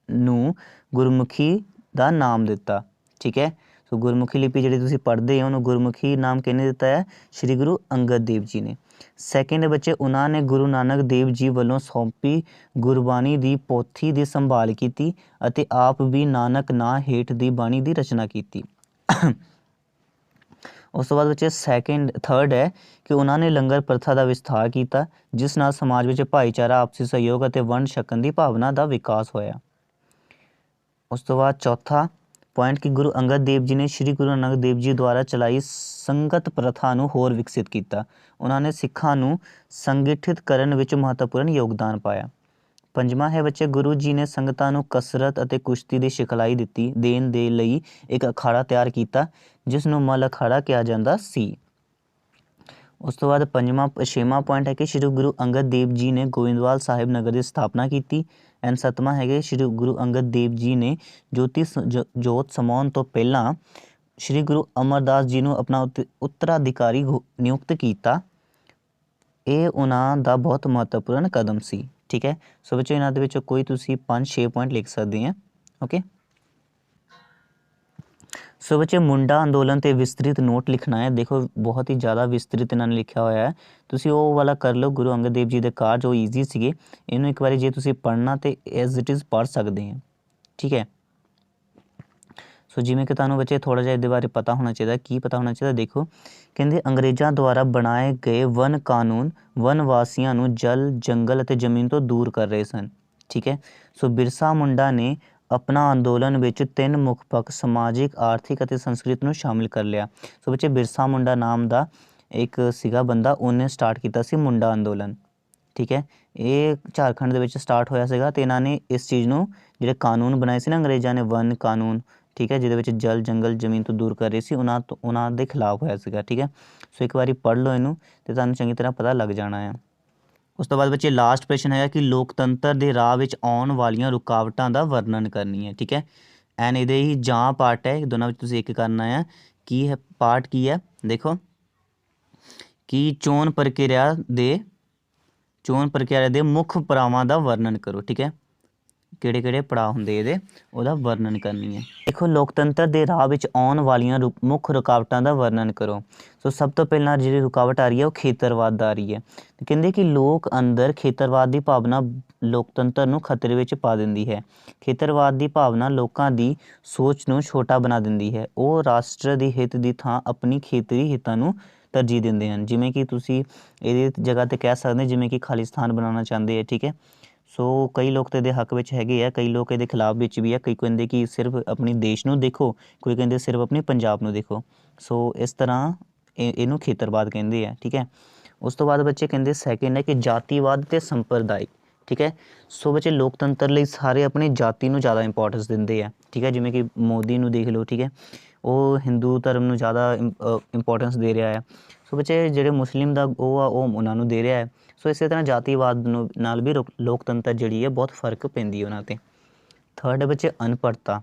ਨੂੰ ਗੁਰਮੁਖੀ ਦਾ ਨਾਮ ਦਿੱਤਾ। ਠੀਕ ਹੈ, ਸੋ ਗੁਰਮੁਖੀ ਲਿਪੀ ਜਿਹੜੀ ਤੁਸੀਂ ਪੜ੍ਹਦੇ ਹੋ ਉਹਨੂੰ ਗੁਰਮੁਖੀ ਨਾਮ ਕਿਹਨੇ ਦਿੱਤਾ ਹੈ? ਸ਼੍ਰੀ ਗੁਰੂ ਅੰਗਦ ਦੇਵ ਜੀ ਨੇ। ਸੈਕਿੰਡ ਬੱਚੇ ਉਹਨਾਂ ਨੇ ਗੁਰੂ ਨਾਨਕ ਦੇਵ ਜੀ ਵੱਲੋਂ ਸੌਂਪੀ ਗੁਰਬਾਣੀ ਦੀ ਪੋਥੀ ਦੀ ਸੰਭਾਲ ਕੀਤੀ ਅਤੇ ਆਪ ਵੀ ਨਾਨਕ ਨਾਂ ਹੇਠ ਦੀ ਬਾਣੀ ਦੀ ਰਚਨਾ ਕੀਤੀ। ਉਸ ਤੋਂ ਬਾਅਦ ਬੱਚੇ ਥਰਡ ਹੈ ਕਿ ਉਹਨਾਂ ਨੇ ਲੰਗਰ ਪ੍ਰਥਾ ਦਾ ਵਿਸਥਾਰ ਕੀਤਾ, ਜਿਸ ਨਾਲ ਸਮਾਜ ਵਿੱਚ ਭਾਈਚਾਰਾ, ਆਪਸੀ ਸਹਿਯੋਗ ਅਤੇ ਵੰਡ ਛਕਣ ਦੀ ਭਾਵਨਾ ਦਾ ਵਿਕਾਸ ਹੋਇਆ। ਉਸ ਤੋਂ ਬਾਅਦ ਚੌਥਾ ਪੁਆਇੰਟ ਕਿ ਗੁਰੂ ਅੰਗਦ ਦੇਵ ਜੀ ਨੇ ਸ਼੍ਰੀ ਗੁਰੂ ਨਾਨਕ ਦੇਵ ਜੀ ਦੁਆਰਾ ਚਲਾਈ ਸੰਗਤ ਪ੍ਰਥਾ ਨੂੰ ਹੋਰ ਵਿਕਸਿਤ ਕੀਤਾ। ਉਹਨਾਂ ਨੇ ਸਿੱਖਾਂ ਨੂੰ ਸੰਗਠਿਤ ਕਰਨ ਵਿੱਚ ਮਹੱਤਵਪੂਰਨ ਯੋਗਦਾਨ ਪਾਇਆ। ਪੰਜਵਾਂ ਹੈ ਬੱਚੇ ਗੁਰੂ ਜੀ ਨੇ ਸੰਗਤਾਂ ਨੂੰ ਕਸਰਤ ਅਤੇ ਕੁਸ਼ਤੀ ਦੀ ਸਿਖਲਾਈ ਦੇਣ ਦੇ ਲਈ ਇੱਕ ਅਖਾੜਾ ਤਿਆਰ ਕੀਤਾ, ਜਿਸ ਨੂੰ ਮੱਲ ਅਖਾੜਾ ਕਿਹਾ ਜਾਂਦਾ ਸੀ। ਉਸ ਤੋਂ ਬਾਅਦ ਛੇਵਾਂ ਪੁਆਇੰਟ ਹੈ ਕਿ ਸ਼੍ਰੀ ਗੁਰੂ ਅੰਗਦ ਦੇਵ ਜੀ ਨੇ ਗੋਇੰਦਵਾਲ ਸਾਹਿਬ ਨਗਰ ਦੀ ਸਥਾਪਨਾ ਕੀਤੀ। ਐਂਡ ਸੱਤਵਾਂ ਹੈਗੇ ਸ਼੍ਰੀ ਗੁਰੂ ਅੰਗਦ ਦੇਵ ਜੀ ਨੇ ਜੋਤ ਸਮਾਉਣ ਤੋਂ ਪਹਿਲਾਂ ਸ਼੍ਰੀ ਗੁਰੂ ਅਮਰਦਾਸ ਜੀ ਨੂੰ ਆਪਣਾ ਉੱਤਰਾਧਿਕਾਰੀ ਨਿਯੁਕਤ ਕੀਤਾ। ਇਹ ਉਹਨਾਂ ਦਾ ਬਹੁਤ ਮਹੱਤਵਪੂਰਨ ਕਦਮ ਸੀ। ਠੀਕ ਹੈ, ਸੋ ਬੱਚੇ ਇਹਨਾਂ ਦੇ ਵਿੱਚੋਂ ਕੋਈ ਤੁਸੀਂ 5-6 ਪੁਆਇੰਟ ਲਿਖ ਸਕਦੇ ਆ। ਓਕੇ, ਸੋ ਬੱਚੇ ਮੁੰਡਾ ਅੰਦੋਲਨ ਤੇ ਵਿਸਤ੍ਰਿਤ ਨੋਟ ਲਿਖਣਾ ਹੈ। ਦੇਖੋ ਬਹੁਤ ਹੀ ਜ਼ਿਆਦਾ ਵਿਸਤ੍ਰਿਤ ਇਹਨਾਂ ਨੇ ਲਿਖਿਆ ਹੋਇਆ ਹੈ, ਤੁਸੀਂ ਉਹ ਵਾਲਾ ਕਰ ਲਓ। ਗੁਰੂ ਅੰਗਦ ਦੇਵ ਜੀ ਦੇ ਕਾਰਜ ਉਹ ਈਜ਼ੀ ਸੀਗੇ, ਇਹਨੂੰ ਇੱਕ ਵਾਰੀ ਜੇ ਤੁਸੀਂ ਪੜ੍ਹਨਾ ਤੇ ਐਜ਼ ਇਟ ਇਜ਼ ਪੜ੍ਹ ਸਕਦੇ ਆ। ਠੀਕ ਹੈ, ਸੋ ਜਿਵੇਂ ਕਿ ਤੁਹਾਨੂੰ ਬੱਚੇ ਥੋੜ੍ਹਾ ਜਿਹਾ ਇਹਦੇ ਬਾਰੇ ਪਤਾ ਹੋਣਾ ਚਾਹੀਦਾ। ਕੀ ਪਤਾ ਹੋਣਾ ਚਾਹੀਦਾ? ਦੇਖੋ ਕਹਿੰਦੇ ਅੰਗਰੇਜ਼ਾਂ ਦੁਆਰਾ ਬਣਾਏ ਗਏ ਵਨ ਕਾਨੂੰਨ ਵਨ ਵਾਸੀਆਂ ਨੂੰ ਜਲ, ਜੰਗਲ ਅਤੇ ਜ਼ਮੀਨ ਤੋਂ ਦੂਰ ਕਰ ਰਹੇ ਸਨ। ਠੀਕ ਹੈ, ਸੋ ਬਿਰਸਾ ਮੁੰਡਾ ਨੇ ਆਪਣਾ ਅੰਦੋਲਨ ਵਿੱਚ 3 ਮੁੱਖ ਪੱਖ ਸਮਾਜਿਕ, ਆਰਥਿਕ ਅਤੇ ਸੰਸਕ੍ਰਿਤ ਨੂੰ ਸ਼ਾਮਿਲ ਕਰ ਲਿਆ। ਸੋ ਬੱਚੇ ਬਿਰਸਾ ਮੁੰਡਾ ਨਾਮ ਦਾ ਇੱਕ ਸੀਗਾ ਬੰਦਾ, ਉਹਨੇ ਸਟਾਰਟ ਕੀਤਾ ਸੀ ਮੁੰਡਾ ਅੰਦੋਲਨ। ਠੀਕ ਹੈ, ਇਹ ਝਾਰਖੰਡ ਦੇ ਵਿੱਚ ਸਟਾਰਟ ਹੋਇਆ ਸੀਗਾ ਅਤੇ ਇਹਨਾਂ ਨੇ ਇਸ ਚੀਜ਼ ਨੂੰ ਜਿਹੜੇ ਕਾਨੂੰਨ ਬਣਾਏ ਸੀ ਨਾ ਅੰਗਰੇਜ਼ਾਂ ਨੇ, ਵਨ ਕਾਨੂੰਨ, ਠੀਕ ਹੈ, ਜਿਹਦੇ ਵਿੱਚ ਜਲ, ਜੰਗਲ, ਜ਼ਮੀਨ ਤੋਂ ਦੂਰ ਕਰ ਰਹੇ ਸੀ, ਉਹਨਾਂ ਦੇ ਖਿਲਾਫ ਹੋਇਆ ਸੀਗਾ। ਠੀਕ ਹੈ, ਸੋ ਇੱਕ ਵਾਰੀ ਪੜ੍ਹ ਲਓ ਇਹਨੂੰ ਅਤੇ ਤੁਹਾਨੂੰ ਚੰਗੀ ਤਰ੍ਹਾਂ ਪਤਾ ਲੱਗ ਜਾਣਾ ਹੈ। ਉਸ ਤੋਂ ਬਾਅਦ ਬੱਚੇ ਲਾਸਟ ਪ੍ਰਸ਼ਨ ਹੈਗਾ ਕਿ ਲੋਕਤੰਤਰ ਦੇ ਰਾਹ ਵਿੱਚ ਆਉਣ ਵਾਲੀਆਂ ਰੁਕਾਵਟਾਂ ਦਾ ਵਰਣਨ ਕਰਨੀ ਹੈ। ਠੀਕ ਹੈ, ਐਨ ਇਹਦੇ ਹੀ ਜਾਂ ਪਾਰਟ ਹੈ, ਦੋਨਾਂ ਵਿੱਚ ਤੁਸੀਂ ਇੱਕ ਕਰਨਾ ਹੈ। ਕੀ ਹੈ ਪਾਰਟ? ਕੀ ਹੈ ਦੇਖੋ ਕਿ ਚੋਣ ਪ੍ਰਕਿਰਿਆ ਦੇ ਮੁੱਖ ਪੜਾਵਾਂ ਦਾ ਵਰਣਨ ਕਰੋ। ਠੀਕ ਹੈ, ਕਿਹੜੇ ਪੜਾਅ ਹੁੰਦੇ ਇਹਦੇ, ਉਹਦਾ ਵਰਣਨ ਕਰਨੀ ਹੈ। ਦੇਖੋ ਲੋਕਤੰਤਰ ਦੇ ਰਾਹ ਵਿੱਚ ਆਉਣ ਵਾਲੀਆਂ ਮੁੱਖ ਰੁਕਾਵਟਾਂ ਦਾ ਵਰਣਨ ਕਰੋ। ਸੋ ਸਭ ਤੋਂ ਪਹਿਲਾਂ ਜਿਹੜੀ ਰੁਕਾਵਟ ਆ ਰਹੀ ਹੈ ਉਹ ਖੇਤਰਵਾਦ ਆ ਰਹੀ ਹੈ। ਕਹਿੰਦੇ ਕਿ ਲੋਕ ਅੰਦਰ ਖੇਤਰਵਾਦ ਦੀ ਭਾਵਨਾ ਲੋਕਤੰਤਰ ਨੂੰ ਖਤਰੇ ਵਿੱਚ ਪਾ ਦਿੰਦੀ ਹੈ। ਖੇਤਰਵਾਦ ਦੀ ਭਾਵਨਾ ਲੋਕਾਂ ਦੀ ਸੋਚ ਨੂੰ ਛੋਟਾ ਬਣਾ ਦਿੰਦੀ ਹੈ। ਉਹ ਰਾਸ਼ਟਰ ਦੀ ਹਿੱਤ ਦੀ ਥਾਂ ਆਪਣੀ ਖੇਤਰੀ ਹਿੱਤਾਂ ਨੂੰ ਤਰਜੀਹ ਦਿੰਦੇ ਹਨ। ਜਿਵੇਂ ਕਿ ਤੁਸੀਂ ਇਹਦੀ ਜਗ੍ਹਾ 'ਤੇ ਕਹਿ ਸਕਦੇ ਜਿਵੇਂ ਕਿ ਖਾਲਿਸਤਾਨ ਬਣਾਉਣਾ ਚਾਹੁੰਦੇ ਹੈ। ਠੀਕ ਹੈ, ਸੋ ਕਈ ਲੋਕ ਤਾਂ ਇਹਦੇ ਹੱਕ ਵਿੱਚ ਹੈਗੇ ਆ, ਕਈ ਲੋਕ ਇਹਦੇ ਖਿਲਾਫ ਵਿੱਚ ਵੀ ਆ। ਕਈ ਕਹਿੰਦੇ ਕਿ ਸਿਰਫ ਆਪਣੀ ਦੇਸ਼ ਨੂੰ ਦੇਖੋ, ਕੋਈ ਕਹਿੰਦੇ ਸਿਰਫ ਆਪਣੇ ਪੰਜਾਬ ਨੂੰ ਦੇਖੋ। ਸੋ ਇਸ ਤਰ੍ਹਾਂ ਇਹਨੂੰ ਖੇਤਰਵਾਦ ਕਹਿੰਦੇ ਆ। ਠੀਕ ਹੈ, ਉਸ ਤੋਂ ਬਾਅਦ ਬੱਚੇ ਕਹਿੰਦੇ ਸੈਕਿੰਡ ਹੈ ਕਿ ਜਾਤੀਵਾਦ ਅਤੇ ਸੰਪਰਦਾਇ। ਠੀਕ ਹੈ, ਸੋ ਬੱਚੇ ਲੋਕਤੰਤਰ ਲਈ ਸਾਰੇ ਆਪਣੀ ਜਾਤੀ ਨੂੰ ਜ਼ਿਆਦਾ ਇੰਪੋਰਟੈਂਸ ਦਿੰਦੇ ਆ। ਠੀਕ ਹੈ, ਜਿਵੇਂ ਕਿ ਮੋਦੀ ਨੂੰ ਦੇਖ ਲਓ। ਠੀਕ ਹੈ, ਉਹ ਹਿੰਦੂ ਧਰਮ ਨੂੰ ਜ਼ਿਆਦਾ ਇੰਪੋਰਟੈਂਸ ਦੇ ਰਿਹਾ ਹੈ। ਸੋ ਬੱਚੇ ਜਿਹੜੇ ਮੁਸਲਿਮ ਦਾ ਉਹ ਆ ਉਹ ਉਹਨਾਂ ਨੂੰ ਦੇ ਰਿਹਾ ਹੈ। ਸੋ ਇਸੇ ਤਰ੍ਹਾਂ ਜਾਤੀਵਾਦ ਨੂੰ ਨਾਲ ਵੀ ਲੋਕਤੰਤਰ ਜਿਹੜੀ ਹੈ ਬਹੁਤ ਫਰਕ ਪੈਂਦੀ ਹੈ ਉਹਨਾਂ 'ਤੇ। ਥਰਡ ਬੱਚੇ ਅਨਪੜ੍ਹਤਾ,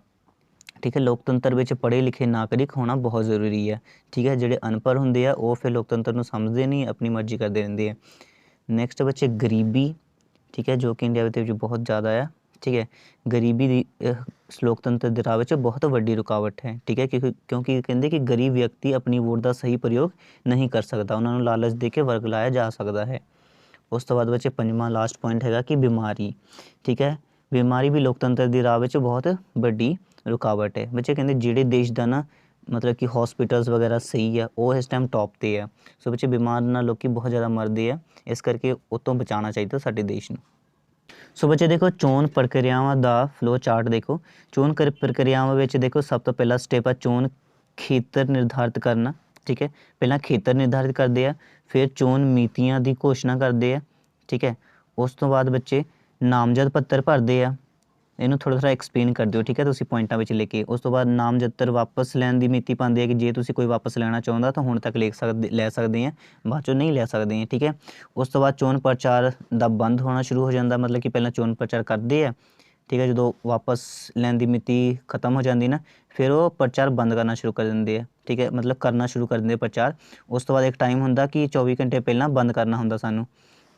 ਠੀਕ ਹੈ। ਲੋਕਤੰਤਰ ਵਿੱਚ ਪੜ੍ਹੇ ਲਿਖੇ ਨਾਗਰਿਕ ਹੋਣਾ ਬਹੁਤ ਜ਼ਰੂਰੀ ਹੈ, ਠੀਕ ਹੈ। ਜਿਹੜੇ ਅਨਪੜ੍ਹ ਹੁੰਦੇ ਆ ਉਹ ਫਿਰ ਲੋਕਤੰਤਰ ਨੂੰ ਸਮਝਦੇ ਨਹੀਂ, ਆਪਣੀ ਮਰਜ਼ੀ ਕਰਦੇ ਰਹਿੰਦੇ ਆ। ਨੈਕਸਟ ਬੱਚੇ ਗਰੀਬੀ, ਠੀਕ ਹੈ, ਜੋ ਕਿ ਇੰਡੀਆ ਦੇ ਵਿੱਚ ਬਹੁਤ ਜ਼ਿਆਦਾ ਆ, ਠੀਕ ਹੈ। ਗਰੀਬੀ ਦੀ ਲੋਕਤੰਤਰ ਦੇ ਰਾਹ ਵਿੱਚ ਬਹੁਤ ਵੱਡੀ ਰੁਕਾਵਟ ਹੈ, ਠੀਕ ਹੈ, ਕਿਉਂਕਿ ਕਹਿੰਦੇ ਕਿ ਗਰੀਬ ਵਿਅਕਤੀ ਆਪਣੀ ਵੋਟ ਦਾ ਸਹੀ ਪ੍ਰਯੋਗ ਨਹੀਂ ਕਰ ਸਕਦਾ, ਉਹਨਾਂ ਨੂੰ ਲਾਲਚ ਦੇ ਕੇ ਵਰਗਲਾਇਆ ਜਾ ਸਕਦਾ ਹੈ। ਉਸ ਤੋਂ ਬਾਅਦ ਬੱਚੇ ਪੰਜਵਾਂ ਲਾਸਟ ਪੁਆਇੰਟ ਹੈਗਾ ਕਿ ਬਿਮਾਰੀ, ਠੀਕ ਹੈ। ਬਿਮਾਰੀ ਵੀ ਲੋਕਤੰਤਰ ਦੀ ਰਾਹ ਵਿੱਚ ਬਹੁਤ ਵੱਡੀ ਰੁਕਾਵਟ ਹੈ। ਬੱਚੇ ਕਹਿੰਦੇ ਜਿਹੜੇ ਦੇਸ਼ ਦਾ ਨਾ ਮਤਲਬ ਕਿ ਹੌਸਪੀਟਲਸ ਵਗੈਰਾ ਸਹੀ ਆ ਉਹ ਇਸ ਟਾਈਮ ਟੌਪ 'ਤੇ ਆ। ਸੋ ਬੱਚੇ ਬਿਮਾਰ ਨਾਲ ਲੋਕ ਬਹੁਤ ਜ਼ਿਆਦਾ ਮਰਦੇ ਆ, ਇਸ ਕਰਕੇ ਉਹ ਤੋਂ ਬਚਾਉਣਾ ਚਾਹੀਦਾ ਸਾਡੇ ਦੇਸ਼ ਨੂੰ। ਸੋ ਬੱਚੇ ਦੇਖੋ ਚੋਣ ਪ੍ਰਕਿਰਿਆਵਾਂ ਦਾ ਫਲੋ ਚਾਰਟ ਦੇਖੋ। ਚੋਣ ਪ੍ਰਕਿਰਿਆਵਾਂ ਵਿੱਚ ਦੇਖੋ ਸਭ ਤੋਂ ਪਹਿਲਾ ਸਟੈਪ ਆ ਚੋਣ ਖੇਤਰ ਨਿਰਧਾਰਿਤ ਕਰਨਾ, ਠੀਕ ਹੈ। ਪਹਿਲਾਂ ਖੇਤਰ ਨਿਰਧਾਰਿਤ ਕਰਦੇ ਆ, ਫਿਰ ਚੋਣ ਨੀਤੀਆਂ ਦੀ ਘੋਸ਼ਣਾ ਕਰਦੇ ਆ, ਠੀਕ ਹੈ। ਉਸ ਤੋਂ ਬਾਅਦ ਬੱਚੇ ਨਾਮਜ਼ਦ ਪੱਤਰ ਭਰਦੇ ਆ, ਇਹਨੂੰ ਥੋੜ੍ਹਾ ਐਕਸਪਲੇਨ ਕਰ ਦਿਓ, ਠੀਕ ਹੈ, ਤੁਸੀਂ ਪੁਆਇੰਟਾਂ ਵਿੱਚ ਲਿਖ ਕੇ। ਉਸ ਤੋਂ ਬਾਅਦ ਨਾਮਜ਼ਦ ਪੱਤਰ ਵਾਪਸ ਲੈਣ ਦੀ ਨੀਤੀ ਪਾਉਂਦੇ ਆ ਕਿ ਜੇ ਤੁਸੀਂ ਕੋਈ ਵਾਪਸ ਲੈਣਾ ਚਾਹੁੰਦਾ ਤਾਂ ਹੁਣ ਤੱਕ ਲੈ ਸਕਦੇ ਆ, ਬਾਅਦ 'ਚੋਂ ਨਹੀਂ ਲੈ ਸਕਦੇ ਆ, ਠੀਕ ਹੈ। ਉਸ ਤੋਂ ਬਾਅਦ ਚੋਣ ਪ੍ਰਚਾਰ ਦਾ ਬੰਦ ਹੋਣਾ ਸ਼ੁਰੂ ਹੋ ਜਾਂਦਾ, ਮਤਲਬ ਕਿ ਪਹਿਲਾਂ ਚੋਣ ਪ੍ਰਚਾਰ ਕਰਦੇ ਆ, ਠੀਕ ਹੈ, ਜਦੋਂ ਵਾਪਸ ਲੈਣ ਦੀ ਮਿਤੀ ਖਤਮ ਹੋ ਜਾਂਦੀ ਨਾ ਫਿਰ ਉਹ ਪ੍ਰਚਾਰ ਬੰਦ ਕਰਨਾ ਸ਼ੁਰੂ ਕਰ ਦਿੰਦੇ ਆ, ਠੀਕ ਹੈ, ਮਤਲਬ ਕਰਨਾ ਸ਼ੁਰੂ ਕਰ ਦਿੰਦੇ ਪ੍ਰਚਾਰ। ਉਸ ਤੋਂ ਬਾਅਦ ਇੱਕ ਟਾਈਮ ਹੁੰਦਾ ਕਿ 24 ਘੰਟੇ ਪਹਿਲਾਂ ਬੰਦ ਕਰਨਾ ਹੁੰਦਾ ਸਾਨੂੰ,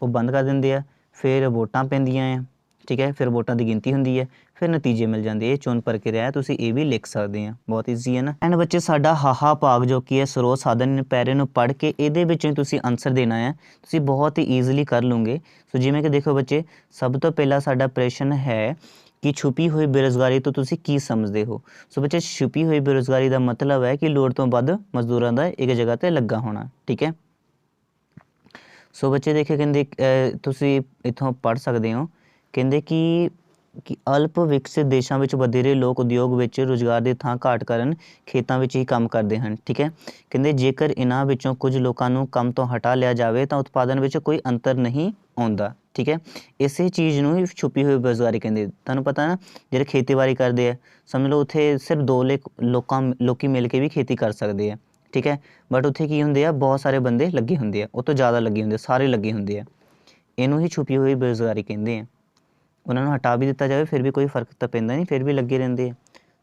ਉਹ ਬੰਦ ਕਰ ਦਿੰਦੇ ਆ। ਫਿਰ ਵੋਟਾਂ ਪੈਂਦੀਆਂ ਆ, ਠੀਕ ਹੈ, ਫਿਰ ਵੋਟਾਂ ਦੀ ਗਿਣਤੀ ਹੁੰਦੀ ਹੈ, ਫਿਰ ਨਤੀਜੇ ਮਿਲ ਜਾਂਦੇ। ਇਹ ਚੋਣ ਪ੍ਰਕਿਰਿਆ ਹੈ, ਤੁਸੀਂ ਇਹ ਵੀ ਲਿਖ ਸਕਦੇ ਆ, ਬਹੁਤ ਈਜ਼ੀ ਹੈ ਨਾ। ਐਂਡ ਬੱਚੇ ਸਾਡਾ ਹਾਹਾ ਭਾਗ ਜੋ ਕਿ ਹੈ ਸਰੋਤ ਸਾਧਨ ਪੈਰੇ ਨੂੰ ਪੜ੍ਹ ਕੇ ਇਹਦੇ ਵਿੱਚੋਂ ਹੀ ਤੁਸੀਂ ਆਨਸਰ ਦੇਣਾ ਹੈ, ਤੁਸੀਂ ਬਹੁਤ ਹੀ ਈਜ਼ੀਲੀ ਕਰ ਲਓਗੇ। ਸੋ ਜਿਵੇਂ ਕਿ ਦੇਖੋ ਬੱਚੇ, ਸਭ ਤੋਂ ਪਹਿਲਾਂ ਸਾਡਾ ਪ੍ਰਸ਼ਨ ਹੈ ਕਿ ਛੁਪੀ ਹੋਈ ਬੇਰੁਜ਼ਗਾਰੀ ਤੋਂ ਤੁਸੀਂ ਕੀ ਸਮਝਦੇ ਹੋ। ਸੋ ਬੱਚੇ ਛੁਪੀ ਹੋਈ ਬੇਰੁਜ਼ਗਾਰੀ ਦਾ ਮਤਲਬ ਹੈ ਕਿ ਲੋੜ ਤੋਂ ਵੱਧ ਮਜ਼ਦੂਰਾਂ ਦਾ ਇੱਕ ਜਗ੍ਹਾ 'ਤੇ ਲੱਗਾ ਹੋਣਾ, ਠੀਕ ਹੈ। ਸੋ ਬੱਚੇ ਦੇਖੇ ਕਹਿੰਦੇ ਤੁਸੀਂ ਇੱਥੋਂ ਪੜ੍ਹ ਸਕਦੇ ਹੋ, ਕਹਿੰਦੇ ਕਿ ਅਲਪ ਵਿਕਸਿਤ ਦੇਸ਼ਾਂ ਵਿੱਚ ਵਧੇਰੇ ਲੋਕ ਉਦਯੋਗ ਵਿੱਚ ਰੁਜ਼ਗਾਰ ਦੀ ਥਾਂ ਘਾਟ ਕਾਰਨ ਖੇਤਾਂ ਵਿੱਚ ਹੀ ਕੰਮ ਕਰਦੇ ਹਨ, ਠੀਕ ਹੈ। ਕਹਿੰਦੇ ਜੇਕਰ ਇਹਨਾਂ ਵਿੱਚੋਂ ਕੁਝ ਲੋਕਾਂ ਨੂੰ ਕੰਮ ਤੋਂ ਹਟਾ ਲਿਆ ਜਾਵੇ ਤਾਂ ਉਤਪਾਦਨ ਵਿੱਚ ਕੋਈ ਅੰਤਰ ਨਹੀਂ ਆਉਂਦਾ, ਠੀਕ ਹੈ। ਇਸੇ ਚੀਜ਼ ਨੂੰ ਹੀ ਛੁਪੀ ਹੋਈ ਬੇਰੁਜ਼ਗਾਰੀ ਕਹਿੰਦੇ। ਤੁਹਾਨੂੰ ਪਤਾ ਨਾ ਜਿਹੜੇ ਖੇਤੀਬਾੜੀ ਕਰਦੇ ਆ, ਸਮਝ ਲਓ ਉੱਥੇ ਸਿਰਫ ਦੋ ਲੋਕੀ ਮਿਲ ਕੇ ਵੀ ਖੇਤੀ ਕਰ ਸਕਦੇ ਆ, ਠੀਕ ਹੈ। ਬਟ ਉੱਥੇ ਕੀ ਹੁੰਦੇ ਆ, ਬਹੁਤ ਸਾਰੇ ਬੰਦੇ ਲੱਗੇ ਹੁੰਦੇ ਆ, ਉਹ ਤੋਂ ਜ਼ਿਆਦਾ ਲੱਗੇ ਹੁੰਦੇ, ਸਾਰੇ ਲੱਗੇ ਹੁੰਦੇ ਆ। ਇਹਨੂੰ ਹੀ ਛੁਪੀ ਹੋਈ ਬੇਰੁਜ਼ਗਾਰੀ ਕਹਿੰਦੇ ਆ। ਉਹਨਾਂ ਨੂੰ ਹਟਾ ਵੀ ਦਿੱਤਾ ਜਾਵੇ ਫਿਰ ਵੀ ਕੋਈ ਫਰਕ ਤਾਂ ਪੈਂਦਾ ਨਹੀਂ, ਫਿਰ ਵੀ ਲੱਗੇ ਰਹਿੰਦੇ ਆ।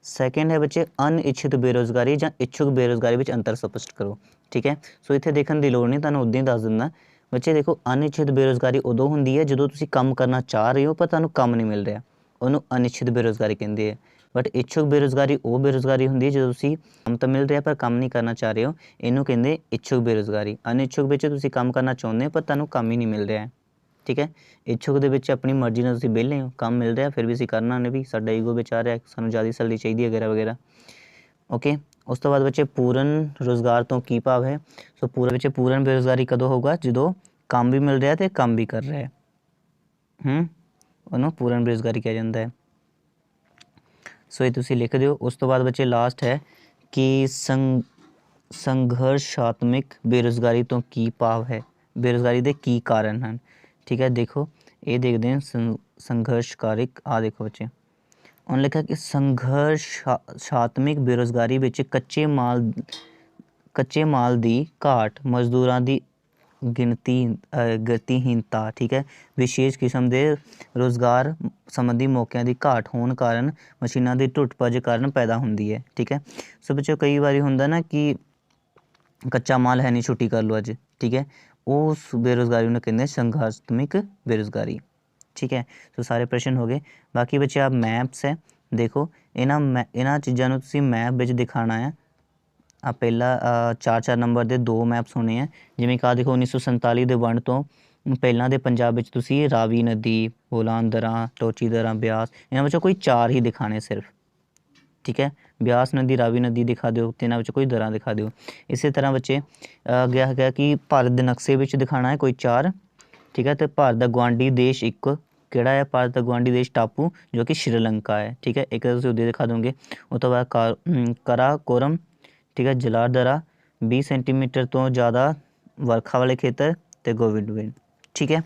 ਸੈਕਿੰਡ ਹੈ ਬੱਚੇ ਅਨਇੱਛਿਤ ਬੇਰੁਜ਼ਗਾਰੀ ਜਾਂ ਇੱਛੁਕ ਬੇਰੁਜ਼ਗਾਰੀ ਵਿੱਚ ਅੰਤਰ ਸਪਸ਼ਟ ਕਰੋ, ਠੀਕ ਹੈ। ਸੋ ਇੱਥੇ ਦੇਖਣ ਦੀ ਲੋੜ ਨਹੀਂ, ਤੁਹਾਨੂੰ ਉੱਦਾਂ ਹੀ ਦੱਸ ਦਿੰਦਾ। ਬੱਚੇ ਦੇਖੋ ਅਨਇੱਛਿਤ ਬੇਰੁਜ਼ਗਾਰੀ ਉਦੋਂ ਹੁੰਦੀ ਹੈ ਜਦੋਂ ਤੁਸੀਂ ਕੰਮ ਕਰਨਾ ਚਾਹ ਰਹੇ ਹੋ ਪਰ ਤੁਹਾਨੂੰ ਕੰਮ ਨਹੀਂ ਮਿਲ ਰਿਹਾ, ਉਹਨੂੰ ਅਨਿਸ਼ਚਿਤ ਬੇਰੁਜ਼ਗਾਰੀ ਕਹਿੰਦੇ ਆ। ਬਟ ਇੱਛੁਕ ਬੇਰੁਜ਼ਗਾਰੀ ਉਹ ਬੇਰੁਜ਼ਗਾਰੀ ਹੁੰਦੀ ਹੈ ਜਦੋਂ ਤੁਸੀਂ ਕੰਮ ਤਾਂ ਮਿਲ ਰਿਹਾ ਪਰ ਕੰਮ ਨਹੀਂ ਕਰਨਾ ਚਾਹ ਰਹੇ ਹੋ, ਇਹਨੂੰ ਕਹਿੰਦੇ ਇੱਛੁਕ ਬੇਰੁਜ਼ਗਾਰੀ। ਅਨਿੱਛੁਕ ਵਿੱਚ ਤੁਸੀਂ ਕੰਮ ਕਰਨਾ ਚਾਹੁੰਦੇ ਹੋ ਪਰ ਤੁਹਾਨੂੰ ਕੰਮ ਹੀ ਨਹੀਂ ਮਿਲ ਰਿਹਾ, ਠੀਕ ਹੈ। ਇੱਛੁਕ ਦੇ ਵਿੱਚ ਆਪਣੀ ਮਰਜ਼ੀ ਨਾਲ ਤੁਸੀਂ ਵਿਹਲੇ ਹੋ, ਕੰਮ ਮਿਲ ਰਿਹਾ ਫਿਰ ਵੀ ਅਸੀਂ ਕਰਨਾ ਨਹੀਂ, ਵੀ ਸਾਡਾ ਈਗੋ ਵਿੱਚ ਆ ਰਿਹਾ, ਸਾਨੂੰ ਜ਼ਿਆਦਾ ਸੈਲਰੀ ਚਾਹੀਦੀ ਵਗੈਰਾ ਵਗੈਰਾ, ਓਕੇ। ਉਸ ਤੋਂ ਬਾਅਦ ਬੱਚੇ ਪੂਰਨ ਰੁਜ਼ਗਾਰ ਤੋਂ ਕੀ ਭਾਵ ਹੈ। ਸੋ ਪੂਰਨ ਬੇਰੁਜ਼ਗਾਰੀ ਕਦੋਂ ਹੋਊਗਾ, ਜਦੋਂ ਕੰਮ ਵੀ ਮਿਲ ਰਿਹਾ ਅਤੇ ਕੰਮ ਵੀ ਕਰ ਰਿਹਾ, ਉਹਨੂੰ ਪੂਰਨ ਬੇਰੁਜ਼ਗਾਰੀ ਕਿਹਾ ਜਾਂਦਾ ਹੈ। ਸੋ ਇਹ ਤੁਸੀਂ ਲਿਖ ਦਿਓ। ਉਸ ਤੋਂ ਬਾਅਦ ਬੱਚੇ ਲਾਸਟ ਹੈ ਕਿ ਸੰਘਰਸ਼ਾਤਮਕ ਬੇਰੁਜ਼ਗਾਰੀ ਤੋਂ ਕੀ ਭਾਵ ਹੈ, ਬੇਰੁਜ਼ਗਾਰੀ ਦੇ ਕੀ ਕਾਰਨ ਹਨ, ਠੀਕ ਹੈ। ਦੇਖੋ ਇਹ ਦੇਖਦੇ ਹਾਂ ਸੰਘਰਸ਼ਕਾਰਿਕ, ਆ ਦੇਖੋ ਬੱਚੇ ਉਹਨੇ ਲਿਖਿਆ ਕਿ ਸੰਘਰਸ਼ਾਤਮਕ ਬੇਰੁਜ਼ਗਾਰੀ ਵਿੱਚ ਕੱਚੇ ਮਾਲ ਦੀ ਘਾਟ, ਮਜ਼ਦੂਰਾਂ ਦੀ ਗਤੀਹੀਨਤਾ, ਠੀਕ ਹੈ, ਵਿਸ਼ੇਸ਼ ਕਿਸਮ ਦੇ ਰੁਜ਼ਗਾਰ ਸੰਬੰਧੀ ਮੌਕਿਆਂ ਦੀ ਘਾਟ ਹੋਣ ਕਾਰਨ, ਮਸ਼ੀਨਾਂ ਦੀ ਟੁੱਟ ਭੱਜ ਕਾਰਨ ਪੈਦਾ ਹੁੰਦੀ ਹੈ, ਠੀਕ ਹੈ। ਸੋ ਬੱਚੇ ਕਈ ਵਾਰੀ ਹੁੰਦਾ ਨਾ ਕਿ ਕੱਚਾ ਮਾਲ ਹੈ ਨਹੀਂ, ਛੁੱਟੀ ਕਰ ਲਓ ਅੱਜ, ਠੀਕ ਹੈ, ਉਸ ਬੇਰੁਜ਼ਗਾਰੀ ਨੂੰ ਕਹਿੰਦੇ ਸੰਘਰਸ਼ਾਤਮਕ ਬੇਰੁਜ਼ਗਾਰੀ, ਠੀਕ ਹੈ। ਸੋ ਸਾਰੇ ਪ੍ਰਸ਼ਨ ਹੋ ਗਏ। ਬਾਕੀ ਬੱਚੇ ਆਪ ਮੈਪਸ ਹੈ, ਦੇਖੋ ਇਹਨਾਂ ਚੀਜ਼ਾਂ ਨੂੰ ਤੁਸੀਂ ਮੈਪ ਵਿੱਚ ਦਿਖਾਉਣਾ ਹੈ। ਆ ਪਹਿਲਾ 4 ਨੰਬਰ ਦੇ 2 ਮੈਪਸ ਹੋਣੇ ਆ, ਜਿਵੇਂ ਕਿ ਆ ਦੇਖੋ 1947 ਦੇ ਵੰਡ ਤੋਂ ਪਹਿਲਾਂ ਦੇ ਪੰਜਾਬ ਵਿੱਚ ਤੁਸੀਂ ਰਾਵੀ ਨਦੀ, ਬੋਲਾਨ ਦਰਾਂ, ਟੋਚੀ ਦਰਾਂ, ਬਿਆਸ, ਇਹਨਾਂ ਵਿੱਚੋਂ ਕੋਈ 4 ਹੀ ਦਿਖਾਣੇ ਸਿਰਫ, ਠੀਕ ਹੈ। ਬਿਆਸ ਨਦੀ, ਰਾਵੀ ਨਦੀ ਦਿਖਾ ਦਿਓ ਅਤੇ ਇਹਨਾਂ ਵਿੱਚ ਕੋਈ ਦਰਾਂ ਦਿਖਾ ਦਿਓ। ਇਸੇ ਤਰ੍ਹਾਂ ਬੱਚੇ ਅੱਗੇ ਹੈਗਾ ਕਿ ਭਾਰਤ ਦੇ ਨਕਸ਼ੇ ਵਿੱਚ ਦਿਖਾਉਣਾ ਹੈ ਕੋਈ 4, ਠੀਕ ਹੈ। ਅਤੇ ਭਾਰਤ ਦਾ ਗੁਆਂਢੀ ਦੇਸ਼ ਇੱਕ ਕਿਹੜਾ ਹੈ, ਭਾਰਤ ਦਾ ਗੁਆਂਢੀ ਦੇਸ਼ ਟਾਪੂ ਜੋ ਕਿ ਸ਼੍ਰੀਲੰਕਾ ਹੈ, ਠੀਕ ਹੈ, ਇੱਕ ਤੁਸੀਂ ਉਹਦੇ ਦਿਖਾ ਦੋਗੇ। ਉਸ ਤੋਂ ਬਾਅਦ ਕਾਰਾਕੋਰਮ, ਠੀਕ ਹੈ, ਜਲਾਧਰਾ, 20 ਸੈਂਟੀਮੀਟਰ ਤੋਂ ਜ਼ਿਆਦਾ ਵਰਖਾ ਵਾਲੇ ਖੇਤਰ ਅਤੇ ਗੋਵਿੰਦਵਿੰਡ, ਠੀਕ ਹੈ।